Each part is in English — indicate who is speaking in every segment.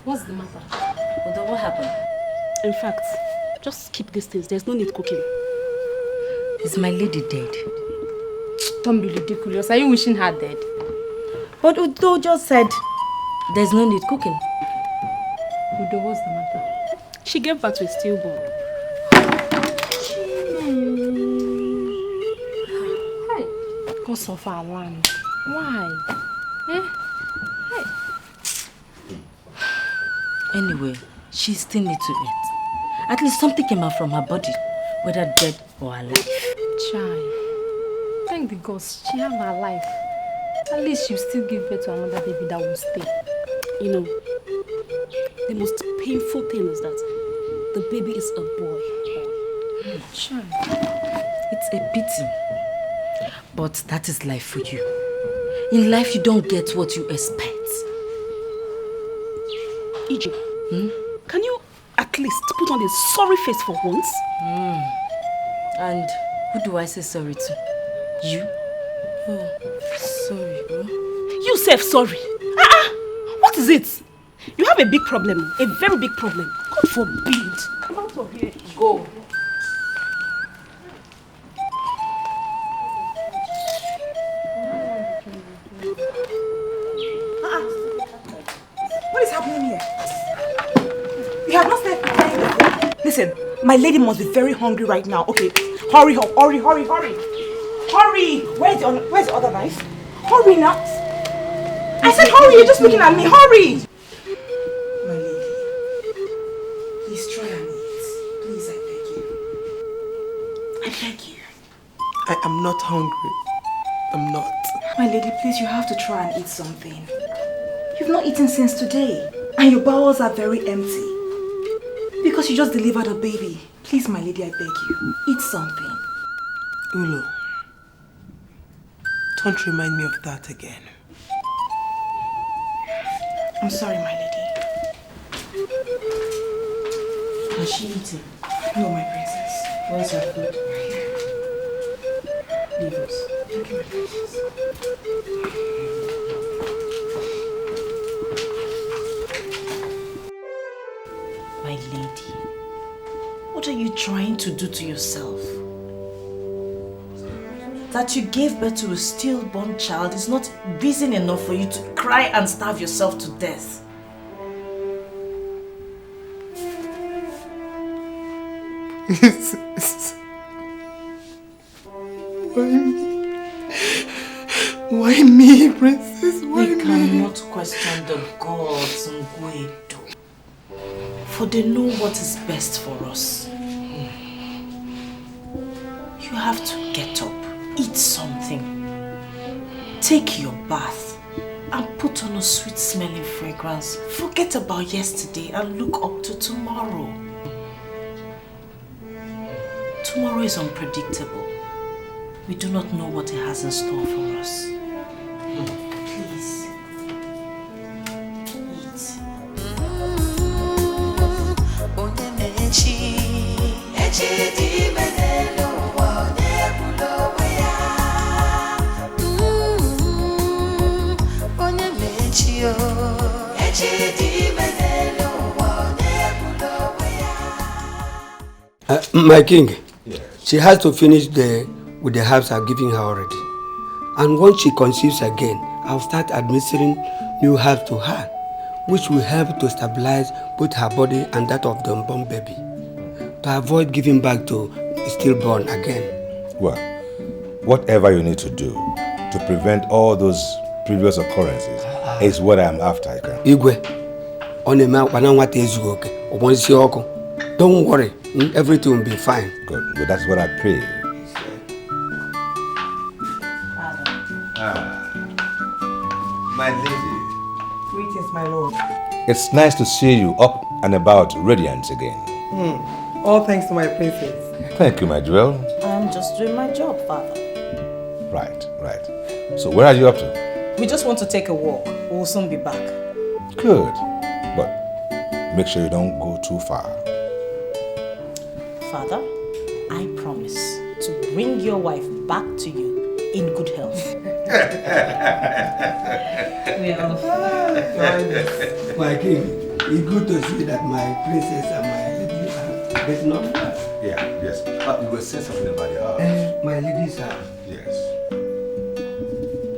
Speaker 1: What's the matter?
Speaker 2: Odo, what happened?
Speaker 1: In fact, just keep these things. There's no need cooking.
Speaker 2: Is my lady dead?
Speaker 1: Don't be ridiculous. Are you wishing her dead?
Speaker 2: But Udo just said there's no need cooking.
Speaker 1: Udo, what's the matter? She gave birth to a stillborn. Hi. Because of our land. Why?
Speaker 2: Anyway, she still needs to eat. At least something came out from her body, whether dead or alive.
Speaker 1: Chai. Thank the gods, she have her life. At least she'll still give birth to another baby that will stay. You know, the most painful thing is that the baby is a boy.
Speaker 2: Chai. It's a pity. But that is life for you. In life, you don't get what you expect.
Speaker 1: Iji, can you at least put on a sorry face for once?
Speaker 2: And who do I say sorry to? You? Oh, sorry, bro.
Speaker 1: You self sorry. What is it? You have a big problem, a very big problem. God forbid. Come out of here. Go.
Speaker 3: What is happening here? You have not said anything. Listen, my lady must be very hungry right now. Okay, hurry up, hurry. Hurry! Where's the other knife? Hurry now! I said hurry, you're just looking at me, hurry! My lady, please try and eat. Please, I beg you. I beg you.
Speaker 4: I am not hungry. I'm not.
Speaker 3: My lady, please, you have to try and eat something. You've not eaten since today, and your bowels are very empty. Because you just delivered a baby. Please, my lady, I beg you, eat something.
Speaker 4: Ulo, don't remind me of that again.
Speaker 3: I'm sorry, my lady.
Speaker 2: Has she eaten?
Speaker 3: No, my princess.
Speaker 2: Where's her food?
Speaker 3: Leave us. Thank you, my princess.
Speaker 2: My lady, what are you trying to do to yourself? That you gave birth to a stillborn child is not reason enough for you to cry and starve yourself to death.
Speaker 4: Why me, princess? Why
Speaker 2: we
Speaker 4: me?
Speaker 2: cannot question the gods, Ngwedo. For they know what is best for us. You have to get up, eat something, take your bath, and put on a sweet-smelling fragrance. Forget about yesterday and look up to tomorrow. Tomorrow is unpredictable. We do not know what it has in store for us. Please, eat.
Speaker 5: My king, she has to finish with the herbs I've given her already. And once she conceives again, I'll start administering new herbs to her, which will help to stabilize both her body and that of the unborn baby, to avoid giving back to stillborn again.
Speaker 6: Well, whatever you need to do to prevent all those previous occurrences is what I'm after.
Speaker 5: Igwe, don't worry, everything will be fine.
Speaker 6: Good, but that's what I pray. My lady.
Speaker 4: Greetings, my lord.
Speaker 6: It's nice to see you up and about radiant again.
Speaker 4: All thanks to my princess.
Speaker 6: Thank you, my jewel.
Speaker 2: I'm just doing my job, Father.
Speaker 6: Right. So where are you up to?
Speaker 2: We just want to take a walk. We'll soon be back.
Speaker 6: Good. But make sure you don't go too far.
Speaker 2: Father, I promise to bring your wife back to you in good health.
Speaker 5: My king, It's good to see that my princess and my lady are getting up.
Speaker 6: Yeah, yes. You were saying something about the house.
Speaker 5: My ladies are.
Speaker 6: Yes.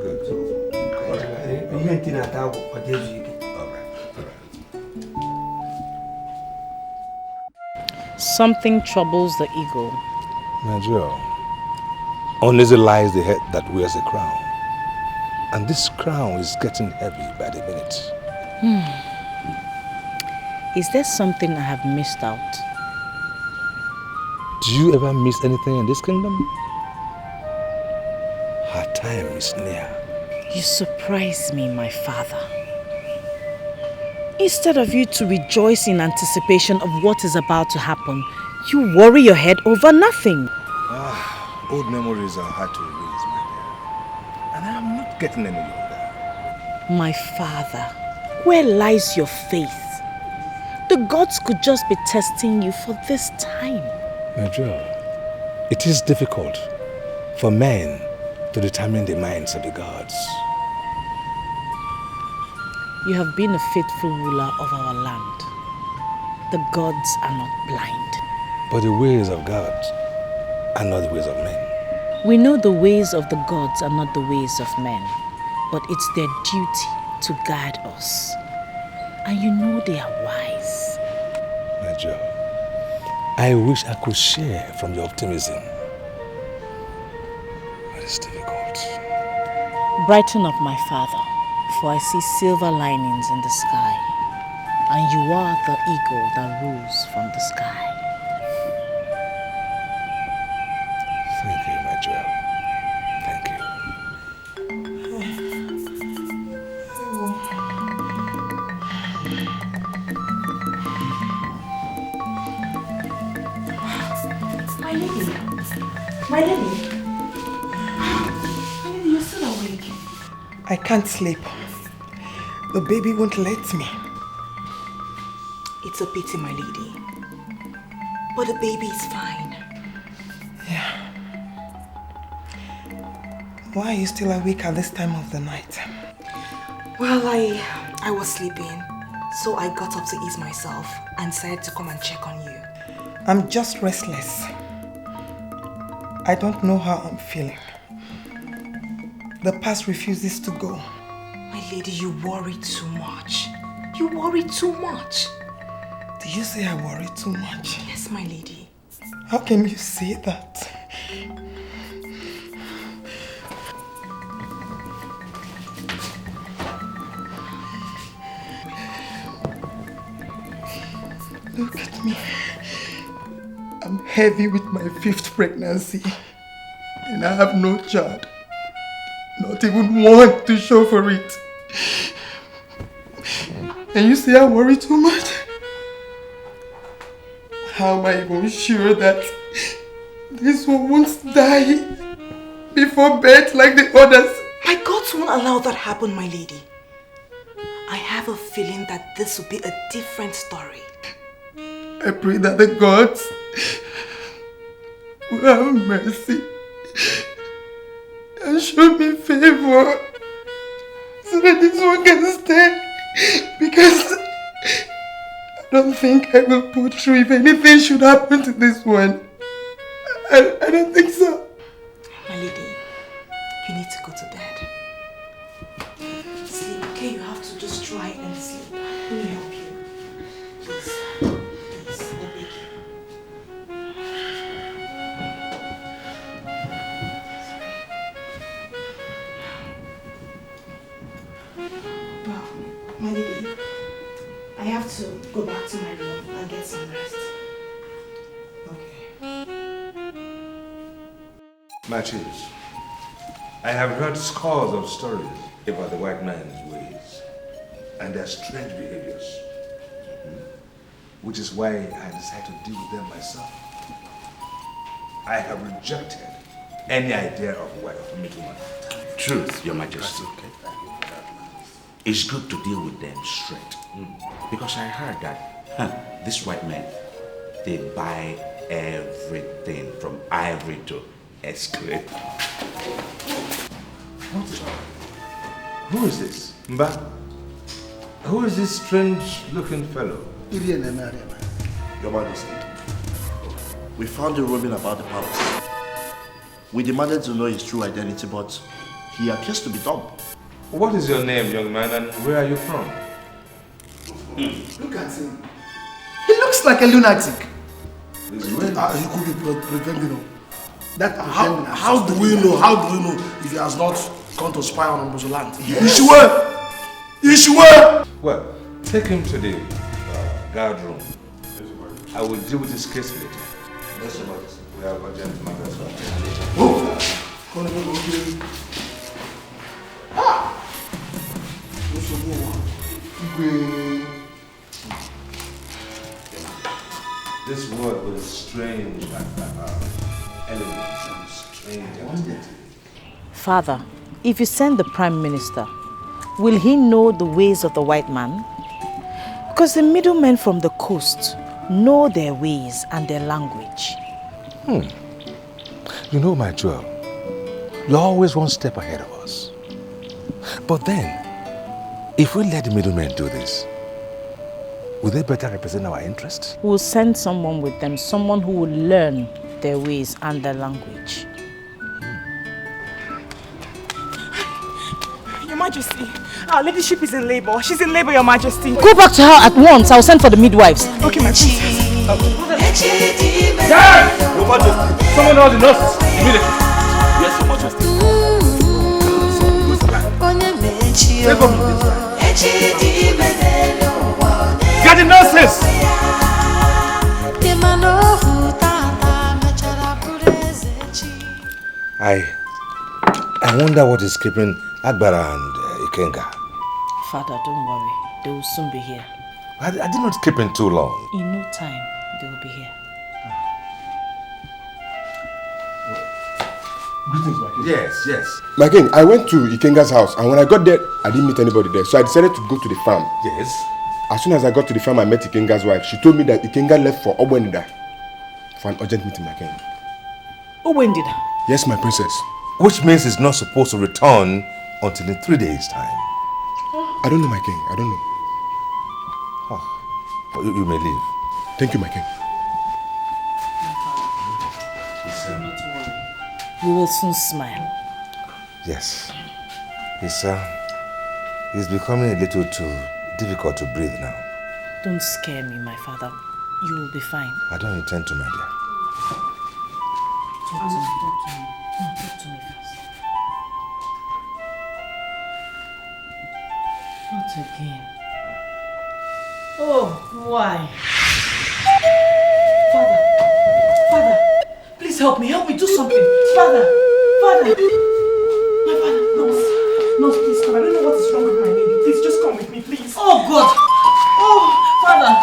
Speaker 6: Good. All right.
Speaker 2: Something troubles the ego.
Speaker 6: Nigeria, uneasy lies the head that wears a crown. And this crown is getting heavy by the minute.
Speaker 2: Is there something I have missed out?
Speaker 6: Do you ever miss anything in this kingdom? Her time is near.
Speaker 2: You surprise me, my father. Instead of you to rejoice in anticipation of what is about to happen, you worry your head over nothing.
Speaker 6: Old memories are hard to erase, my dear. And I am not getting any younger.
Speaker 2: My father, where lies your faith? The gods could just be testing you for this time.
Speaker 6: Nigeria, it is difficult for men to determine the minds of the gods.
Speaker 2: You have been a faithful ruler of our land. The gods are not blind.
Speaker 6: But the ways of God are not the ways of men.
Speaker 2: We know the ways of the gods are not the ways of men, but it's their duty to guide us. And you know they are wise.
Speaker 6: Naija, I wish I could share from your optimism. But it's difficult.
Speaker 2: Brighten up, my father, for I see silver linings in the sky. And you are the eagle that rules from the sky.
Speaker 6: Thank you, my jewel. Thank you.
Speaker 3: My lady. My lady. My lady, you're still awake.
Speaker 4: I can't sleep. The baby won't let me.
Speaker 3: It's a pity, my lady. But the baby is fine.
Speaker 4: Yeah. Why are you still awake at this time of the night?
Speaker 3: Well, I was sleeping, so I got up to ease myself and decided to come and check on you.
Speaker 4: I'm just restless. I don't know how I'm feeling. The past refuses to go.
Speaker 3: My lady, you worry too much. You worry too much.
Speaker 4: Did you say I worry too much?
Speaker 3: Yes, my lady.
Speaker 4: How can you say that? Look at me. I'm heavy with my 5th pregnancy. And I have no child. Not even one to show for it. And you say I worry too much? How am I even sure that this one won't die before birth like the others?
Speaker 3: My gods won't allow that happen, my lady. I have a feeling that this will be a different story.
Speaker 4: I pray that the gods will have mercy and show me favor so that this one can stay, because I don't think I will pull through if anything should happen to this one. I don't think so.
Speaker 3: My lady, you need to go to bed. Sleep, okay? You have to just try and sleep. Let me help you. Please. Please, I beg you. Well, my lady, I have to go back to my room and get some rest.
Speaker 4: Okay.
Speaker 6: My chiefs, I have heard scores of stories about the white man's ways and their strange behaviors, which is why I decided to deal with them myself. I have rejected any idea of a middleman.
Speaker 7: Truth, Your Majesty.
Speaker 6: That's okay.
Speaker 7: It's good to deal with them straight. Because I heard that these white men, they buy everything from ivory to escalate.
Speaker 6: What? Who is this? Mba? Who is this strange-looking fellow?
Speaker 8: Your Majesty, we found him roaming about the palace. We demanded to know his true identity, but he appears to be dumb.
Speaker 6: What is your name, young man, and where are you from?
Speaker 4: Look at him. He looks like a lunatic.
Speaker 9: He could be pretending. How do we know? How do we know if he has not come to spy on Ambozo land? Ishue!
Speaker 6: Well, take him to the guard room. I will deal with his case later. Yes, sir. We have urgent matters. This world with strange elements and strange activity.
Speaker 2: Father, if you send the Prime Minister, will he know the ways of the white man? Because the middlemen from the coast know their ways and their language.
Speaker 6: You know, my jewel, you're always one step ahead of us. But then, if we let the middlemen do this, will they better represent our interests?
Speaker 2: We'll send someone with them, someone who will learn their ways and their language.
Speaker 3: Your Majesty, our ladyship is in labor. She's in labor, Your Majesty.
Speaker 2: Go back to her at once. I'll send for the midwives.
Speaker 3: Okay, my princess.
Speaker 6: Yes! Your Majesty, someone else the nurses. Immediately.
Speaker 7: Yes, Your Majesty.
Speaker 6: Take on this side. Get the nurses! I wonder what is keeping Agbara and Ikenga.
Speaker 2: Father, don't worry. They will soon be here.
Speaker 6: I did not keep him too long.
Speaker 2: In no time, they will be here.
Speaker 6: Greetings, my king. Yes.
Speaker 4: My king, I went to Ikenga's house, and when I got there, I didn't meet anybody there. So I decided to go to the farm.
Speaker 6: Yes.
Speaker 4: As soon as I got to the farm, I met Ikenga's wife. She told me that Ikenga left for Obwendida for an urgent meeting, my king.
Speaker 2: Obwendida?
Speaker 4: Yes, my princess.
Speaker 6: Which means he's not supposed to return until in 3 days' time.
Speaker 4: I don't know, my king. I don't know.
Speaker 6: But you may leave.
Speaker 4: Thank you, my king.
Speaker 2: We will soon smile.
Speaker 6: Yes. He's becoming a little too difficult to breathe now.
Speaker 2: Don't scare me, my father. You will be fine.
Speaker 6: I don't intend to, my dear.
Speaker 2: Talk to me. Talk to me first. Not again. Oh, why?
Speaker 3: Father, please help me. Help me do something. Father. My father. No, please come. I don't know what is wrong with my lady. Please just come with me, please.
Speaker 2: Oh, God. Oh, Father.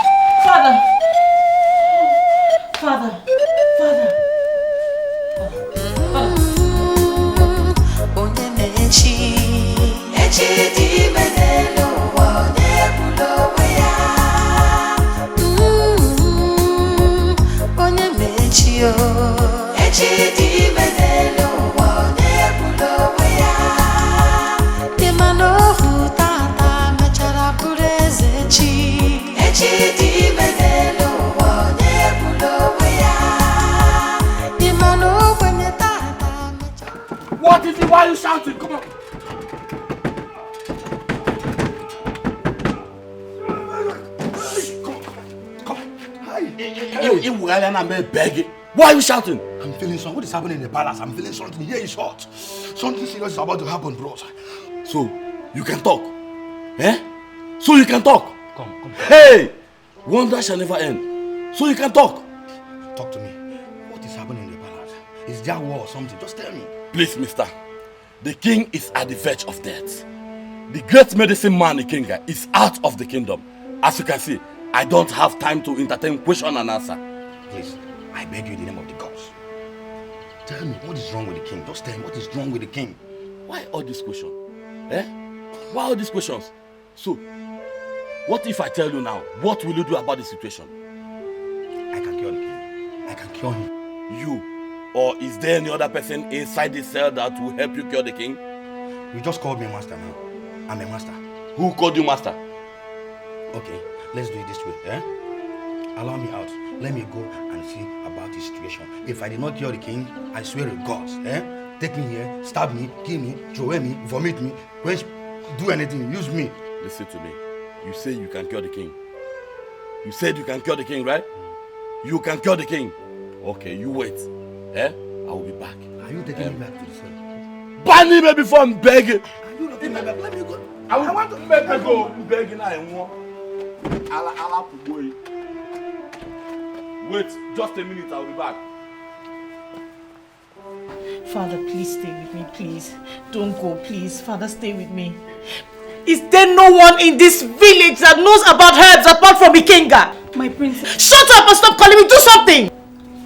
Speaker 9: What is it? Why are you shouting? Come on. Why are you shouting?
Speaker 10: I'm feeling something. What is happening in the palace? I'm feeling something. Here is hot. Something serious is about to happen, bros.
Speaker 9: So, you can talk. Eh? So you can talk.
Speaker 10: Come.
Speaker 9: Hey! Wonder shall never end. So you can talk.
Speaker 10: Talk to me. What is happening in the palace? Is there war or something? Just tell me.
Speaker 9: Please, mister. The king is at the verge of death. The great medicine man Ikenga is out of the kingdom. As you can see, I don't have time to entertain question and answer.
Speaker 10: Please, I beg you in the name of the gods. Tell me, what is wrong with the king? Just tell me, what is wrong with the king?
Speaker 9: Why all these questions? Eh? Why all these questions? So, what if I tell you now? What will you do about the situation?
Speaker 10: I can cure the king. I can cure him.
Speaker 9: You? Or is there any other person inside the cell that will help you cure the king?
Speaker 10: You just called me a master now. I'm a master.
Speaker 9: Who called you master?
Speaker 10: Okay, let's do it this way, eh? Allow me out. Let me go and see about this situation. If I did not cure the king, I swear to God, eh? Take me here, stab me, kill me, throw me, vomit me, quench, do anything, use me.
Speaker 9: Listen to me. You say you can cure the king. You said you can cure the king, right? You can cure the king. Okay, you wait. Eh? I will be back.
Speaker 10: Are you taking me back to the cell?
Speaker 9: Ban me before I'm begging.
Speaker 10: Are you not taking me back? Let me go.
Speaker 9: I want to make me go. I'm begging. I want. I'll boy. Wait, just a minute. I'll be back.
Speaker 2: Father, please stay with me, please. Don't go, please. Father, stay with me. Is there no one in this village that knows about herbs apart from Ikenga?
Speaker 1: My princess.
Speaker 2: Shut up and stop calling me. Do something.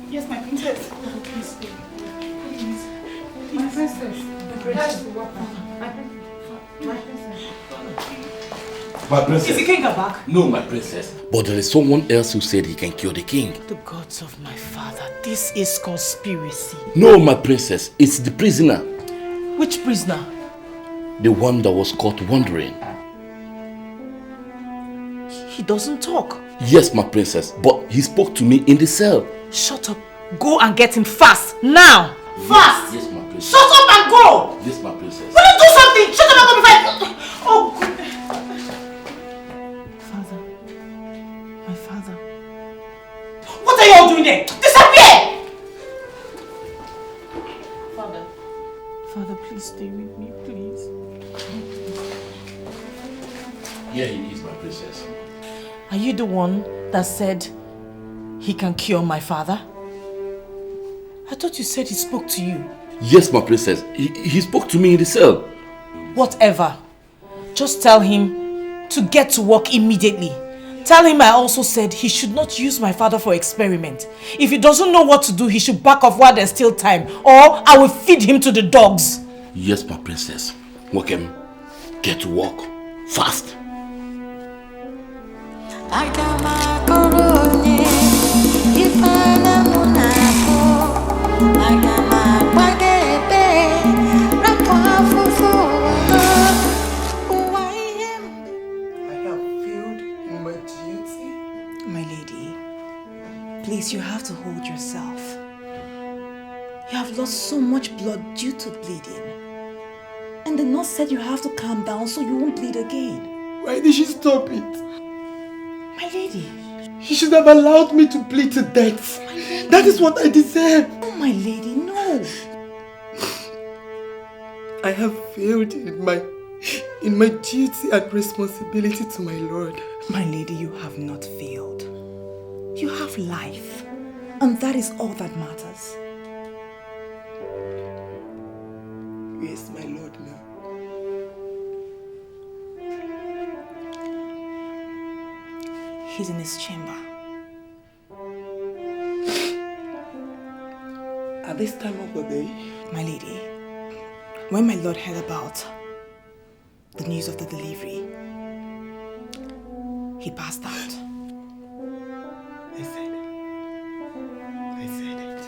Speaker 1: Yes, my princess. Oh, please stay. Please. My princess.
Speaker 9: My princess.
Speaker 2: Is Ikenga back?
Speaker 9: No, my princess. But there is someone else who said he can cure the king.
Speaker 2: The gods of my father. This is conspiracy.
Speaker 9: No, my princess. It's the prisoner.
Speaker 2: Which prisoner?
Speaker 9: The one that was caught wandering.
Speaker 2: He doesn't talk.
Speaker 9: Yes, my princess. But he spoke to me in the cell.
Speaker 2: Shut up. Go and get him fast. Now. Fast.
Speaker 9: Yes, my princess.
Speaker 2: Shut up and go.
Speaker 9: Yes, my princess.
Speaker 2: Will you do something? Shut up and go before I... Oh, goodness. Father. My father. What are you all doing there? Disappear! Father. Father, please stay with me, please.
Speaker 9: Here he is, my princess.
Speaker 2: Are you the one that said he can cure my father? I thought you said he spoke to you.
Speaker 9: Yes, my princess. He spoke to me in the cell.
Speaker 2: Whatever. Just tell him to get to work immediately. Tell him I also said he should not use my father for experiment. If he doesn't know what to do, he should back off while there's still time, or I will feed him to the dogs.
Speaker 9: Yes, my princess. Welcome. Get to work. Fast.
Speaker 3: Please, you have to hold yourself. You have lost so much blood due to bleeding. And the nurse said you have to calm down so you won't bleed again.
Speaker 4: Why did she stop it?
Speaker 3: My lady.
Speaker 4: She should have allowed me to bleed to death. That is what I deserve.
Speaker 3: Oh, my lady, no.
Speaker 4: I have failed in my duty and responsibility to my Lord.
Speaker 3: My lady, you have not failed. You have life, and that is all that matters.
Speaker 4: Yes, my Lord, now.
Speaker 3: He's in his chamber.
Speaker 4: At this time of the day?
Speaker 3: My lady, when my Lord heard about the news of the delivery, he passed out.
Speaker 4: I said it. I said it.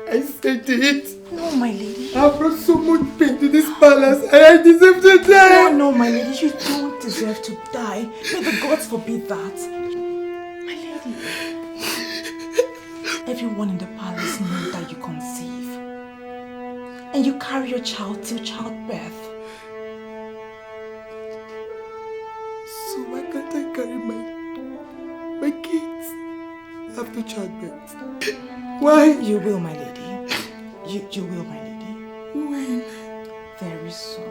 Speaker 4: I said it.
Speaker 3: No, my lady.
Speaker 4: I brought so much pain to this palace and I deserve to die.
Speaker 3: No, my lady, you don't deserve to die. May the gods forbid that. My lady. Everyone in the palace knows that you conceive. And you carry your child till childbirth.
Speaker 4: So why can't I carry my kids after childbirth? Why?
Speaker 3: You will, my lady. You will, my lady.
Speaker 4: When?
Speaker 3: Very soon.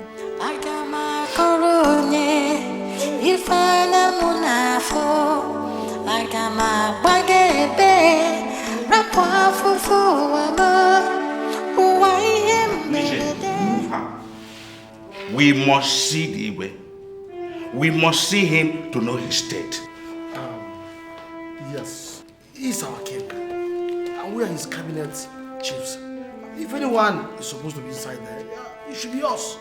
Speaker 7: We must see the way. We must see him to know his state.
Speaker 10: Yes, he's our king. And we are his cabinet chiefs. If anyone is supposed to be inside there, it should be us.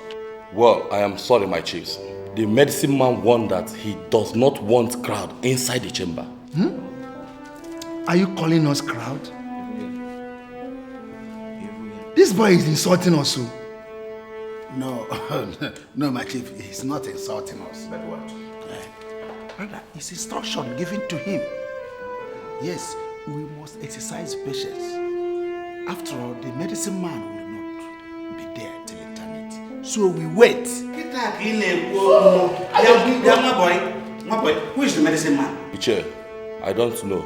Speaker 9: Well, I am sorry, my chiefs. The medicine man warned that he does not want crowd inside the chamber.
Speaker 10: Are you calling us crowd? This boy is insulting us. No, no, my chief, he's not insulting us.
Speaker 7: But what?
Speaker 10: Brother, it's instruction given to him. Yes, we must exercise patience. After all, the medicine man will not be there till eternity. So we wait.
Speaker 7: Who is the medicine man?
Speaker 9: Iche, I don't know.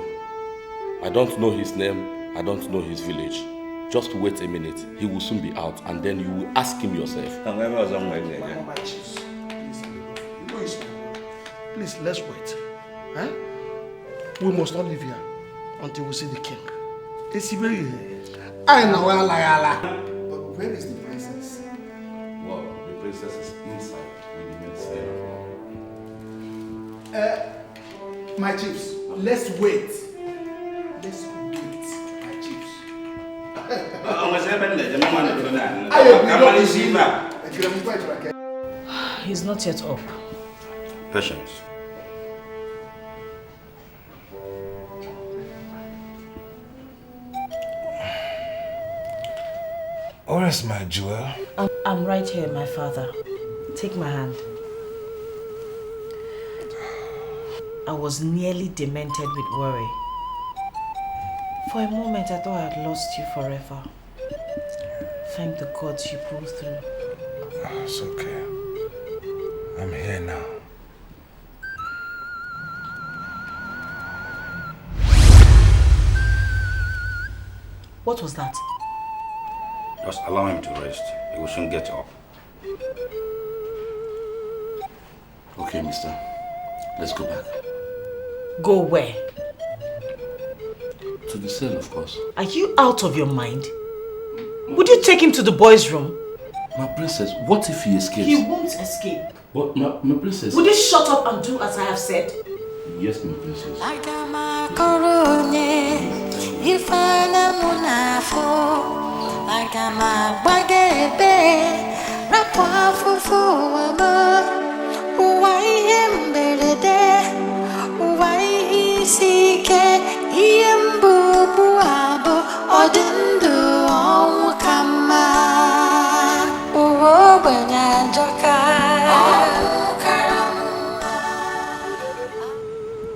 Speaker 9: I don't know his name. I don't know his village. Just wait a minute. He will soon be out, and then you will ask him yourself.
Speaker 8: Please, let's wait. Huh? We must not leave here until we see the king.
Speaker 10: I know, but where is the princess?
Speaker 9: Well, the princess is inside with the minister.
Speaker 10: My chiefs, let's wait. Let's wait, my chiefs.
Speaker 2: He's not yet up.
Speaker 10: Patience.
Speaker 6: Where is my jewel?
Speaker 2: I'm right here, my father. Take my hand. I was nearly demented with worry. For a moment, I thought I had lost you forever. Thank the gods you pulled through.
Speaker 6: It's okay. I'm here now.
Speaker 2: What was that?
Speaker 10: Just allow him to rest. He will soon get up.
Speaker 9: Okay, mister. Let's go back.
Speaker 2: Go where?
Speaker 9: To the cell, of course.
Speaker 2: Are you out of your mind? Would you take him to the boys' room?
Speaker 9: My princess, what if he escapes?
Speaker 2: He won't escape.
Speaker 9: But my princess...
Speaker 2: Would you shut up and do as I have said?
Speaker 9: Yes, my princess.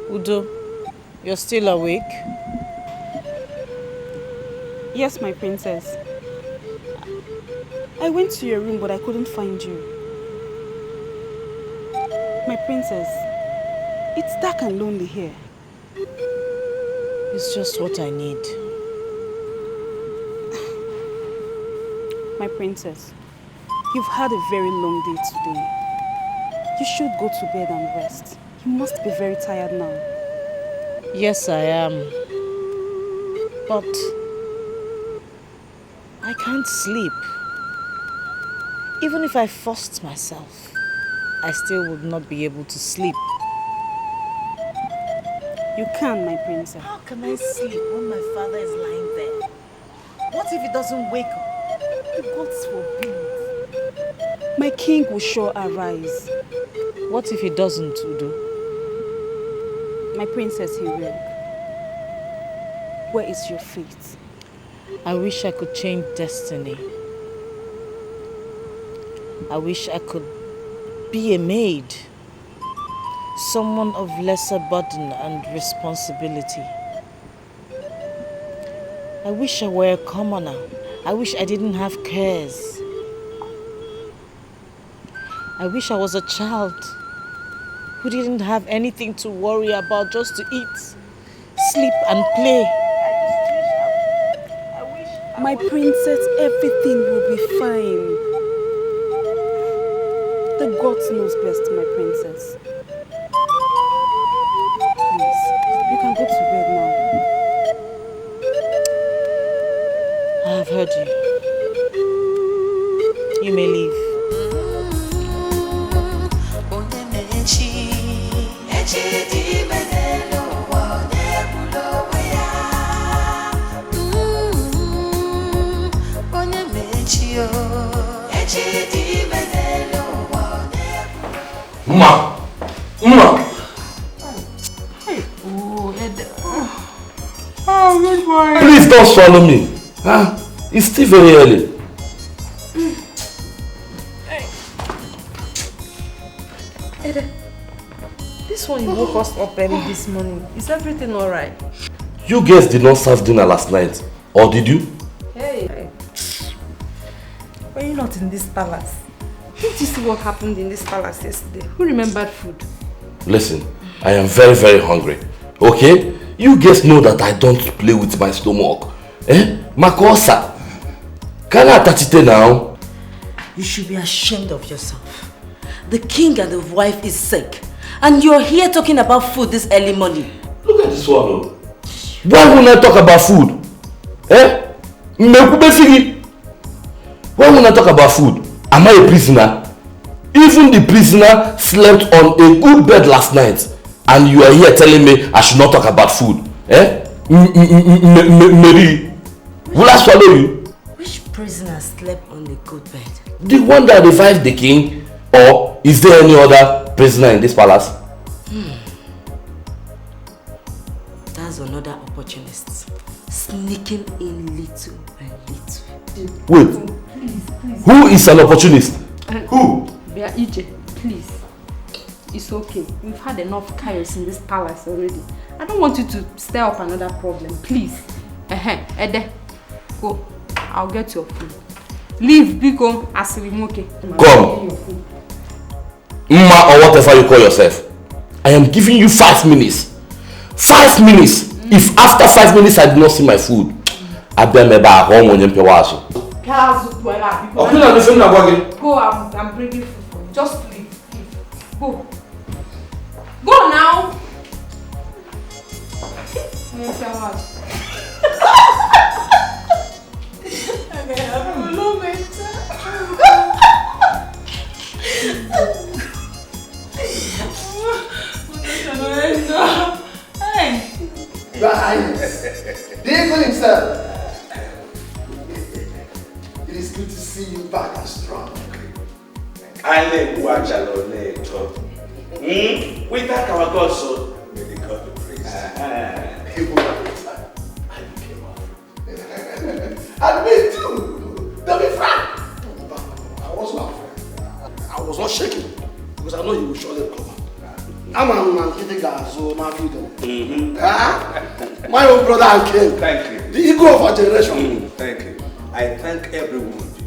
Speaker 2: Udo, you're still awake?
Speaker 1: Yes, my princess. I went to your room, but I couldn't find you. My princess, it's dark and lonely here.
Speaker 2: It's just what I need.
Speaker 1: My princess, you've had a very long day today. You should go to bed and rest. You must be very tired now.
Speaker 2: Yes, I am. But I can't sleep. Even if I forced myself, I still would not be able to sleep.
Speaker 1: You can, my princess.
Speaker 2: How can I sleep when my father is lying there? What if he doesn't wake up? The gods forbid.
Speaker 1: My king will sure arise.
Speaker 2: What if he doesn't, Udo?
Speaker 1: My princess, he will. Where is your fate?
Speaker 2: I wish I could change destiny. I wish I could be a maid. Someone of lesser burden and responsibility. I wish I were a commoner. I wish I didn't have cares. I wish I was a child who didn't have anything to worry about, just to eat, sleep and play.
Speaker 1: My princess, everything will be fine. The gods knows best, my princess. Please, you can go to bed now.
Speaker 2: I have heard you. You may leave.
Speaker 9: Ma!
Speaker 3: Oh, good boy.
Speaker 9: Please don't swallow me. It's still very early.
Speaker 1: Ede, this one you woke us up early this morning. Is everything alright?
Speaker 9: You guys did not serve dinner last night, or did you?
Speaker 1: Hey. Were you not in this palace? Didn't you see what happened in this palace yesterday? Who remembered food?
Speaker 9: Listen, I am very, very hungry. Okay? You guys know that I don't play with my stomach. Eh? Makosa. Can I touch it now?
Speaker 2: You should be ashamed of yourself. The king and the wife is sick. And you're here talking about food this early morning.
Speaker 9: Look at this one. Why would I talk about food? Eh? Why would I talk about food? Am I a prisoner? Even the prisoner slept on a good bed last night. And you are here telling me I should not talk about food. Eh? Mary, will I swallow you?
Speaker 2: Which prisoner slept on a good bed?
Speaker 9: The one that revived the king? Or is there any other prisoner in this palace?
Speaker 2: That's another opportunist. Sneaking in little by little.
Speaker 9: Wait.
Speaker 1: Please.
Speaker 9: Who is an opportunist? Who?
Speaker 1: Bia Ije, please. It's okay. We've had enough chaos in this palace already. I don't want you to stir up another problem. Please. Ede, go. I'll get your food. Leave, Biko, Asirimoke.
Speaker 9: Come. Mma or whatever you call yourself. I am giving you 5 minutes. 5 minutes. If after 5 minutes I do not see my food, I better be back home when you pay waso.
Speaker 1: Go, I'm bringing food for you. Just leave. Go. Go now.
Speaker 4: Your Highness, the eagle himself. It is good to see you back and strong.
Speaker 7: We thank our God, so
Speaker 4: May the God be praised. And me too. To be frank, I was not afraid. I was not shaking because I know you will surely recover. I'm a kitty guy, so my freedom. My own brother and king.
Speaker 11: Thank you.
Speaker 4: The ego of our generation.
Speaker 11: Thank you. I thank every one of you.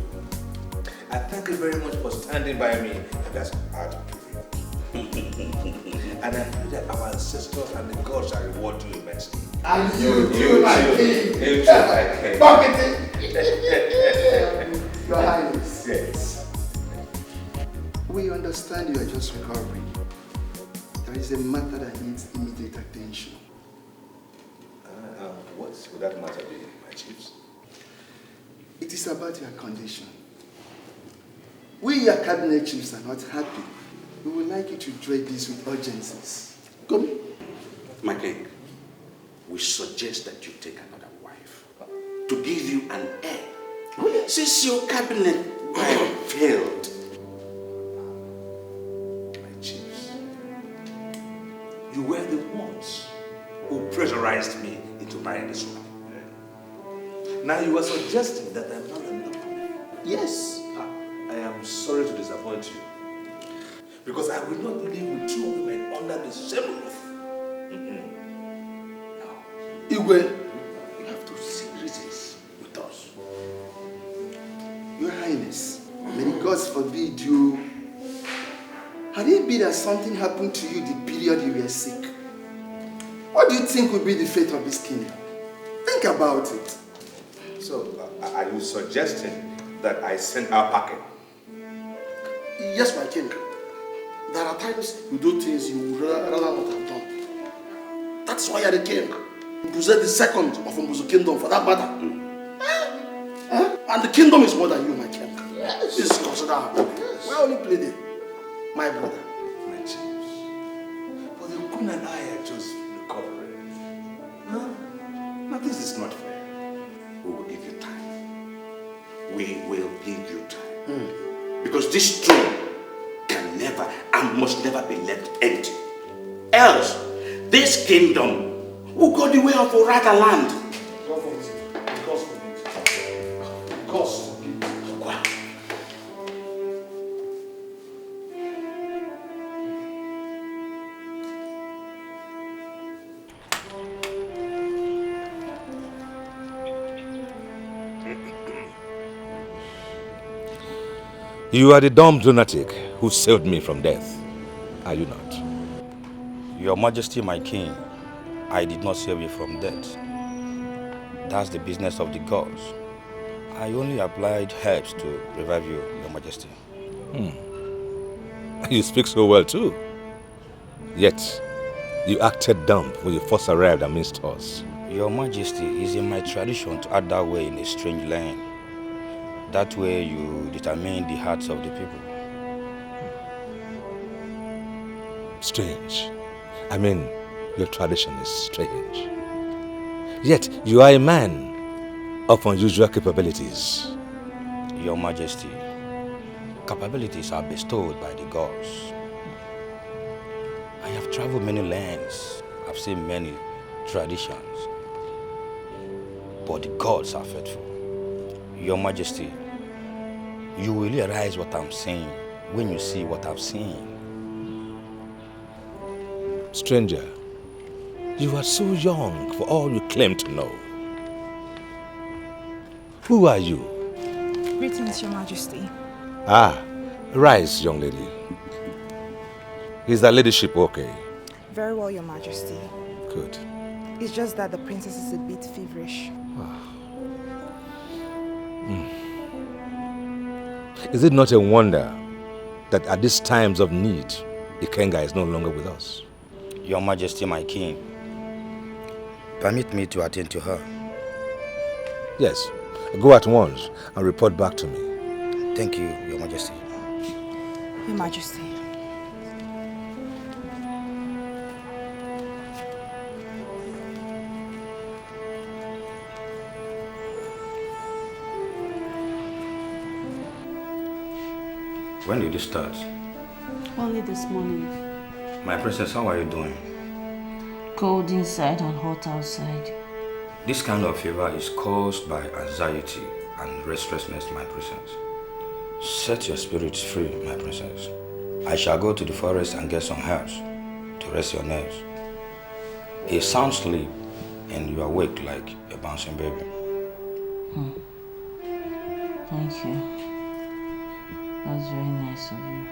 Speaker 11: I thank you very much for standing by me, and that's out of privilege. And I pray that our ancestors and the gods shall reward you immensely.
Speaker 4: And you too, my king.
Speaker 11: You too, my king.
Speaker 4: Your Highness.
Speaker 11: Yes.
Speaker 4: We understand you are just recovering. There is a matter that needs immediate attention.
Speaker 11: What would that matter be, my chiefs?
Speaker 4: It is about your condition. We, your cabinet chiefs, are not happy. We would like you to dread this with urgencies. Come.
Speaker 7: my king, we suggest that you take another wife to give you an heir. Since your cabinet failed.
Speaker 11: My chiefs, you were the ones who pressurized me into marrying this woman. Now you are suggesting that I'm not enough.
Speaker 4: Yes.
Speaker 11: I am sorry to disappoint you. Because I will not live with two women under the same roof.
Speaker 4: No. Igwe, you have to see reasons with us. Your Highness, may the gods forbid you. Had it been that something happened to you the period you were sick, what do you think would be the fate of this kingdom? Think about it.
Speaker 11: So, are you suggesting that I send her packing?
Speaker 4: Yes, my king. There are times you do things you would rather not have done. That's why you're the king. You possess the second of Mbuzu kingdom for that matter. And the kingdom is more than you, my king. Yes. This is considerable. Yes. We're only pleading, my brother.
Speaker 11: My chiefs. But the queen and I are just recovering. Huh? Now this is not fair.
Speaker 7: We will give you time. We will give you time. Because this throne can never and must never be left empty. Else, this kingdom will go the way of Urata land.
Speaker 4: God forbid. God forbid. God forbid.
Speaker 6: You are the dumb lunatic who saved me from death, are you not?
Speaker 10: Your Majesty, my king, I did not save you from death. That's the business of the gods. I only applied herbs to revive you, Your Majesty.
Speaker 6: You speak so well too. Yet, you acted dumb when you first arrived amidst us.
Speaker 10: Your Majesty, it is in my tradition to act that way in a strange land. That way you determine the hearts of the people.
Speaker 6: Strange. I mean, your tradition is strange. Yet, you are a man of unusual capabilities.
Speaker 10: Your Majesty, capabilities are bestowed by the gods. I have traveled many lands. I've seen many traditions. But the gods are faithful. Your Majesty, you will realize what I'm saying when you see what I've seen.
Speaker 6: Stranger, you are so young for all you claim to know. Who are you?
Speaker 3: Greetings, Your Majesty.
Speaker 6: Ah, rise, young lady. Is that ladyship okay?
Speaker 3: Very well, Your Majesty.
Speaker 6: Good.
Speaker 3: It's just that the princess is a bit feverish.
Speaker 6: Is it not a wonder that at these times of need, Ikenga is no longer with us?
Speaker 10: Your Majesty, my king, permit me to attend to her.
Speaker 6: Yes, go at once and report back to me.
Speaker 10: Thank you, Your Majesty.
Speaker 3: Your Majesty.
Speaker 10: When did you start?
Speaker 1: Only this morning.
Speaker 10: My princess, how are you doing?
Speaker 1: Cold inside and hot outside.
Speaker 10: This kind of fever is caused by anxiety and restlessness, my princess. Set your spirits free, my princess. I shall go to the forest and get some herbs to rest your nerves. A sound sleep and you awake like a bouncing baby.
Speaker 1: Thank you. That's very nice of you.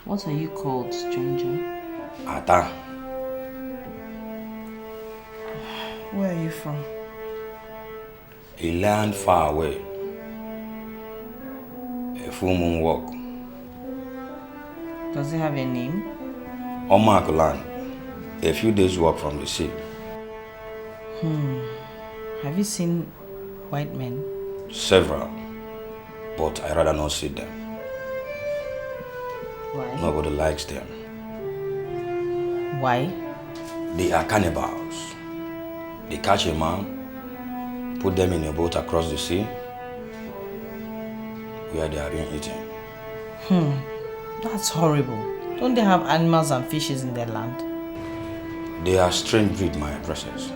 Speaker 1: What are you called, stranger?
Speaker 10: Ata.
Speaker 3: Where are you from?
Speaker 10: A land far away. A full moon walk.
Speaker 1: Does it have a name?
Speaker 10: Omak land. A few days walk from the sea.
Speaker 1: Have you seen white men?
Speaker 10: Several. But I rather not see them.
Speaker 1: Why?
Speaker 10: Nobody likes them.
Speaker 1: Why?
Speaker 10: They are cannibals. They catch a man, put them in a boat across the sea, where they are being eaten.
Speaker 1: That's horrible. Don't they have animals and fishes in their land?
Speaker 10: They are strange breed, my princess.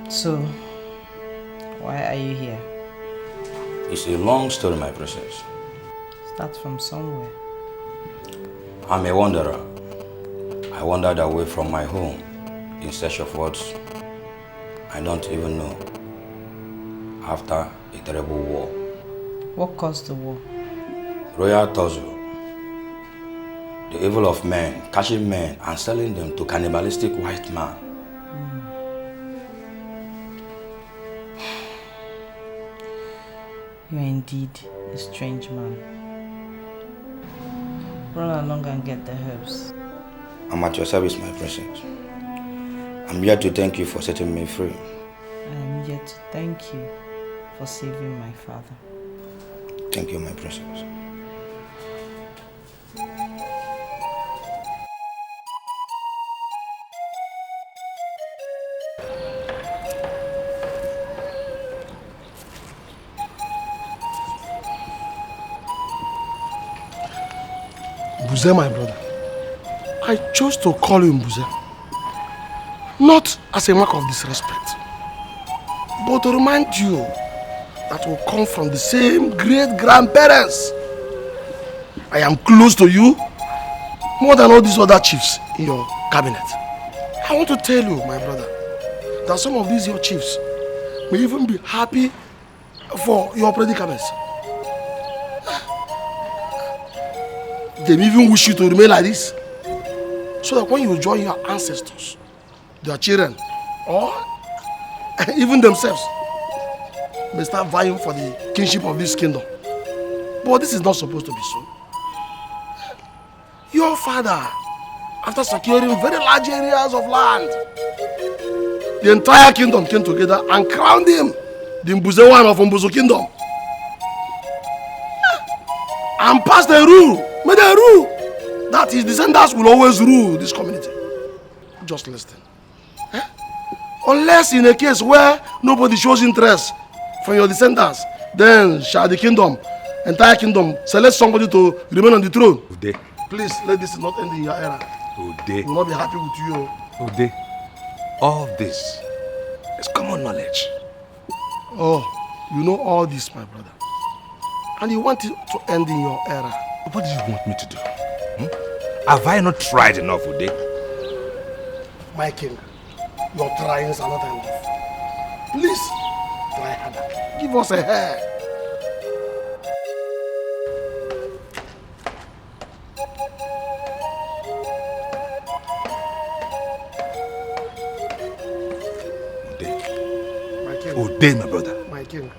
Speaker 1: So, why are you here?
Speaker 10: It's a long story, my princess.
Speaker 1: Start from somewhere.
Speaker 10: I'm a wanderer. I wandered away from my home in search of what I don't even know. After a terrible war.
Speaker 1: What caused the war?
Speaker 10: Royal Tozo. The evil of men, catching men and selling them to cannibalistic white man.
Speaker 1: You are indeed a strange man. Run along and get the herbs.
Speaker 10: I'm at your service, my princess. I'm here to thank you for setting me free.
Speaker 1: I am here to thank you for saving my father.
Speaker 10: Thank you, my princess.
Speaker 4: Mbuze, my brother, I chose to call you Mbuze, not as a mark of disrespect, but to remind you that we come from the same great-grandparents. I am close to you more than all these other chiefs in your cabinet. I want to tell you, my brother, that some of these your chiefs may even be happy
Speaker 12: for your predicaments. They even wish you to remain like this, so that when you join your ancestors, their children, or even themselves, may start vying for the kingship of this kingdom. But this is not supposed to be so. Your father, after securing very large areas of land, the entire kingdom came together and crowned him the Mbuzewan of Mbuzo kingdom, and passed a rule, made a rule that his descendants will always rule this community. Just listen. Unless in a case where nobody shows interest from your descendants, then shall the kingdom, entire kingdom, select somebody to remain on the throne.
Speaker 6: Ude.
Speaker 12: Please let this not end in your era.
Speaker 6: Ude.
Speaker 12: We will not be happy with you.
Speaker 6: Ude. All this is common knowledge.
Speaker 12: Oh, you know all this, my brother. And you want it to end in your era.
Speaker 6: What do you want me to do? Have I not tried enough, Ude?
Speaker 12: My king, your tryings are not enough. Please, try harder. Give us a hair.
Speaker 6: Ude, my brother.
Speaker 12: My king.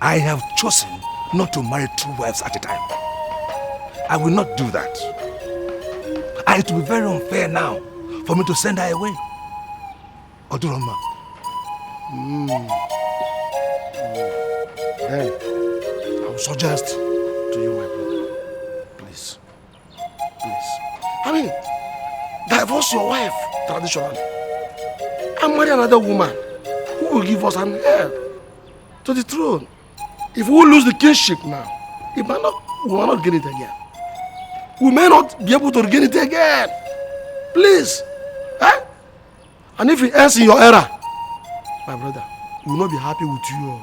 Speaker 6: I have chosen not to marry 2 wives at a time. I will not do that. And it will be very unfair now for me to send her away. Oduroma.
Speaker 12: Then, I will suggest to you, my brother, please, I mean, divorce your wife traditionally and marry another woman who will give us an heir to the throne. If we lose the kingship now, we might not gain it again. We may not be able to regain it again. Please. And if it ends in your era, my brother, we will not be happy with you.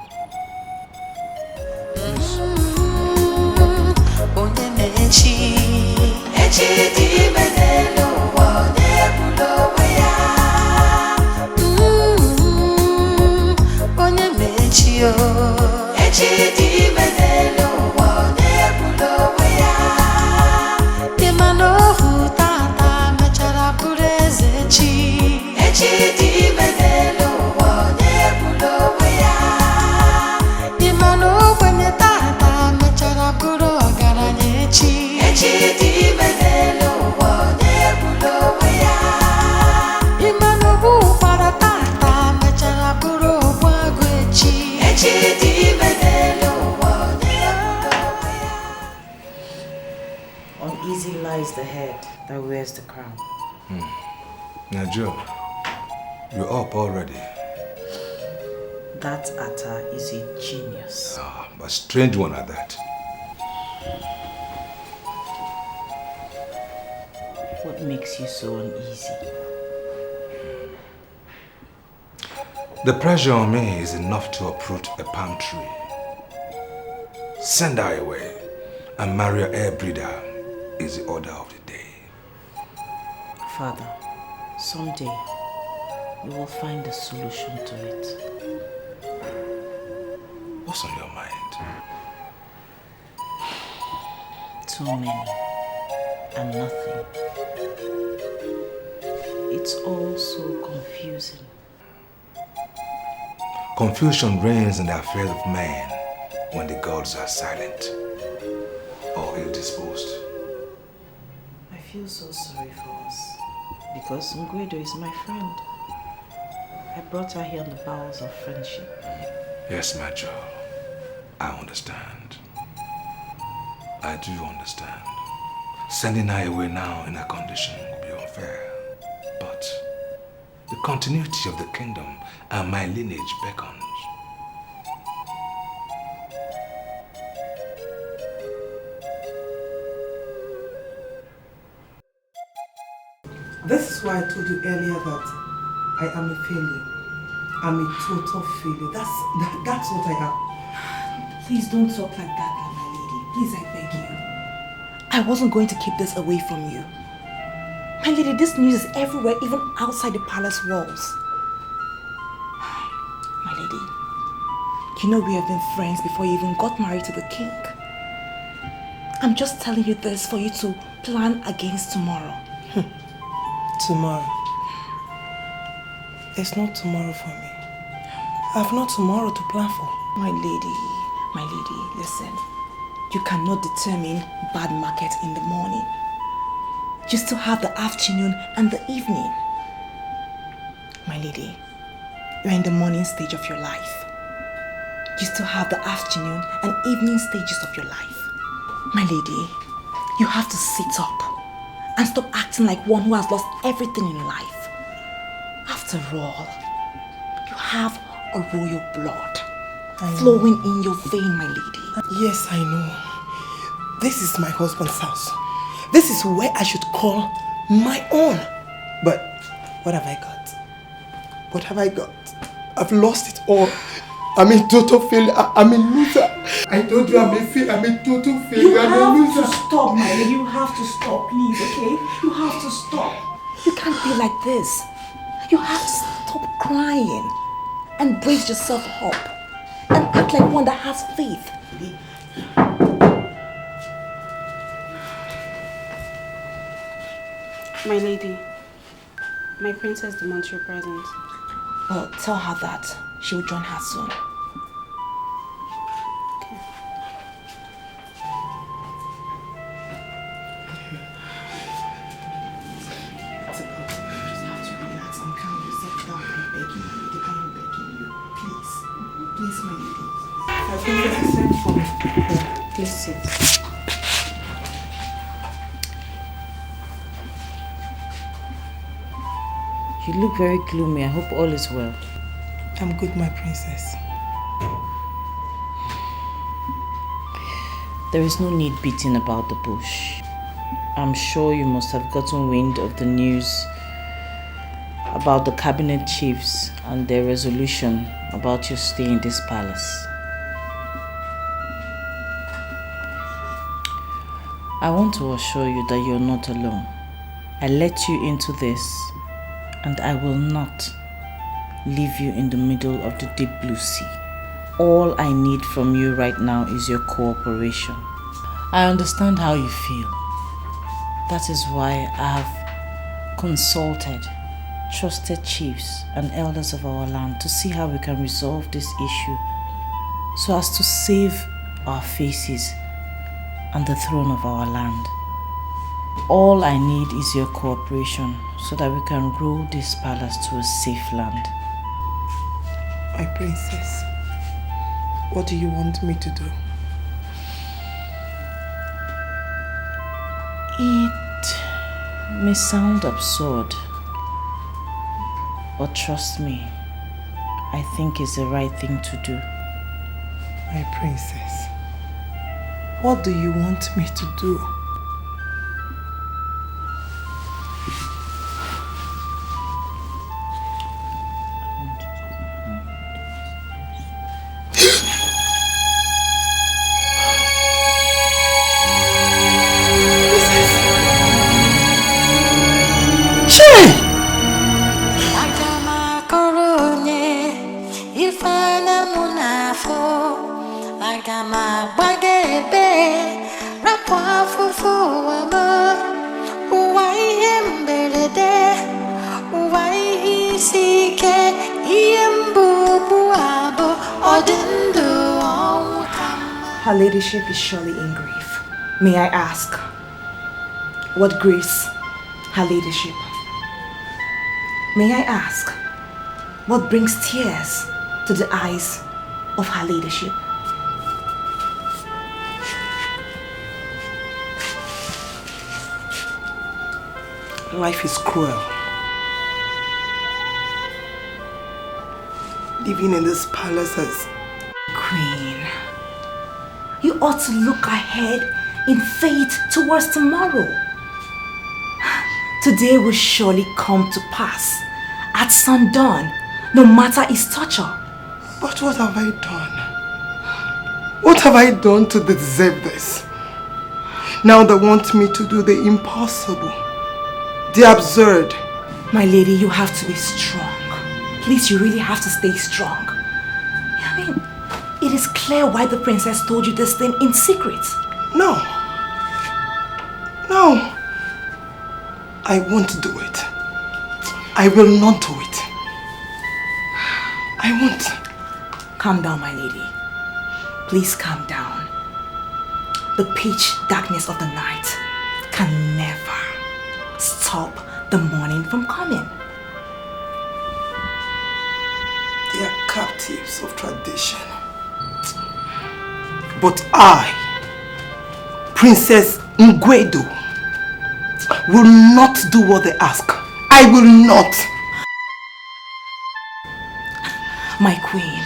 Speaker 2: Uneasy lies the head that wears the crown.
Speaker 6: Naija, you're up already.
Speaker 2: That Atta is a genius.
Speaker 6: A strange one at that.
Speaker 2: What makes you so uneasy?
Speaker 6: The pressure on me is enough to uproot a palm tree, send her away, and marry an air breeder is the order of the day.
Speaker 2: Father, someday you will find a solution to it.
Speaker 6: What's on your mind?
Speaker 2: Too many and nothing. It's all so confusing.
Speaker 6: Confusion reigns in the affairs of men when the gods are silent or ill-disposed.
Speaker 2: I feel so sorry for us because Ngwedo is my friend. I brought her here on the bowels of friendship.
Speaker 6: Yes, my Joe. I understand. I do understand. Sending her away now in her condition would be unfair. But the continuity of the kingdom and my lineage beckons.
Speaker 13: This is why I told you earlier that I am a failure. I'm a total failure. That's what I am.
Speaker 3: Please don't talk like that, my lady. Please, I beg you. I wasn't going to keep this away from you. My lady, this news is everywhere, even outside the palace walls. My lady, You know we have been friends before you even got married to the king. I'm just telling you this for you to plan against tomorrow.
Speaker 13: Tomorrow? There's no tomorrow for me. I have no tomorrow to plan for.
Speaker 3: My lady, listen. You cannot determine bad market in the morning. You still have the afternoon and the evening. My lady, you're in the morning stage of your life. You still have the afternoon and evening stages of your life. My lady, you have to sit up and stop acting like one who has lost everything in life. After all, you have a royal blood flowing in your vein, my lady.
Speaker 13: Yes, I know. This is my husband's house. This is where I should call my own. But what have I got? What have I got? I've lost it all. I'm in total failure. I'm a loser. I told you I'm a total failure.
Speaker 3: You have to stop, my lady. You have to stop, please, okay? You have to stop. You can't be like this. You have to stop crying and brace yourself up and act like one that has faith.
Speaker 1: My lady, my princess demands your presence.
Speaker 3: Well, tell her that. She will join her soon.
Speaker 1: Please sit.
Speaker 2: You look very gloomy. I hope all is well.
Speaker 13: I'm good, my princess.
Speaker 2: There is no need beating about the bush. I'm sure you must have gotten wind of the news about the cabinet chiefs and their resolution about your stay in this palace. I want to assure you that you're not alone. I let you into this, and I will not leave you in the middle of the deep blue sea. All I need from you right now is your cooperation. I understand how you feel. That is why I have consulted trusted chiefs and elders of our land to see how we can resolve this issue so as to save our faces and the throne of our land. All I need is your cooperation so that we can rule this palace to a safe land.
Speaker 13: My princess, what do you want me to do?
Speaker 2: It may sound absurd, but trust me, I think it's the right thing to do.
Speaker 13: My princess, what do you want me to do?
Speaker 3: Her ladyship is surely in grief. May I ask, what grieves her ladyship? May I ask, what brings tears to the eyes of her ladyship?
Speaker 13: Life is cruel. Living in this palace as
Speaker 3: Queen, you ought to look ahead in faith towards tomorrow. Today will surely come to pass at sundown, no matter its torture.
Speaker 13: But what have I done? What have I done to deserve this? Now they want me to do the impossible, the absurd.
Speaker 3: My lady, you have to be strong. Please, you really have to stay strong. I mean, it is clear why the princess told you this thing in secret.
Speaker 13: No. No. I won't do it. I will not do it. I won't.
Speaker 3: Calm down, my lady. Please calm down. The pitch darkness of the night can never stop the morning from coming.
Speaker 13: They are captives of tradition. But I, Princess Ngwedo, will not do what they ask. I will not.
Speaker 3: My queen.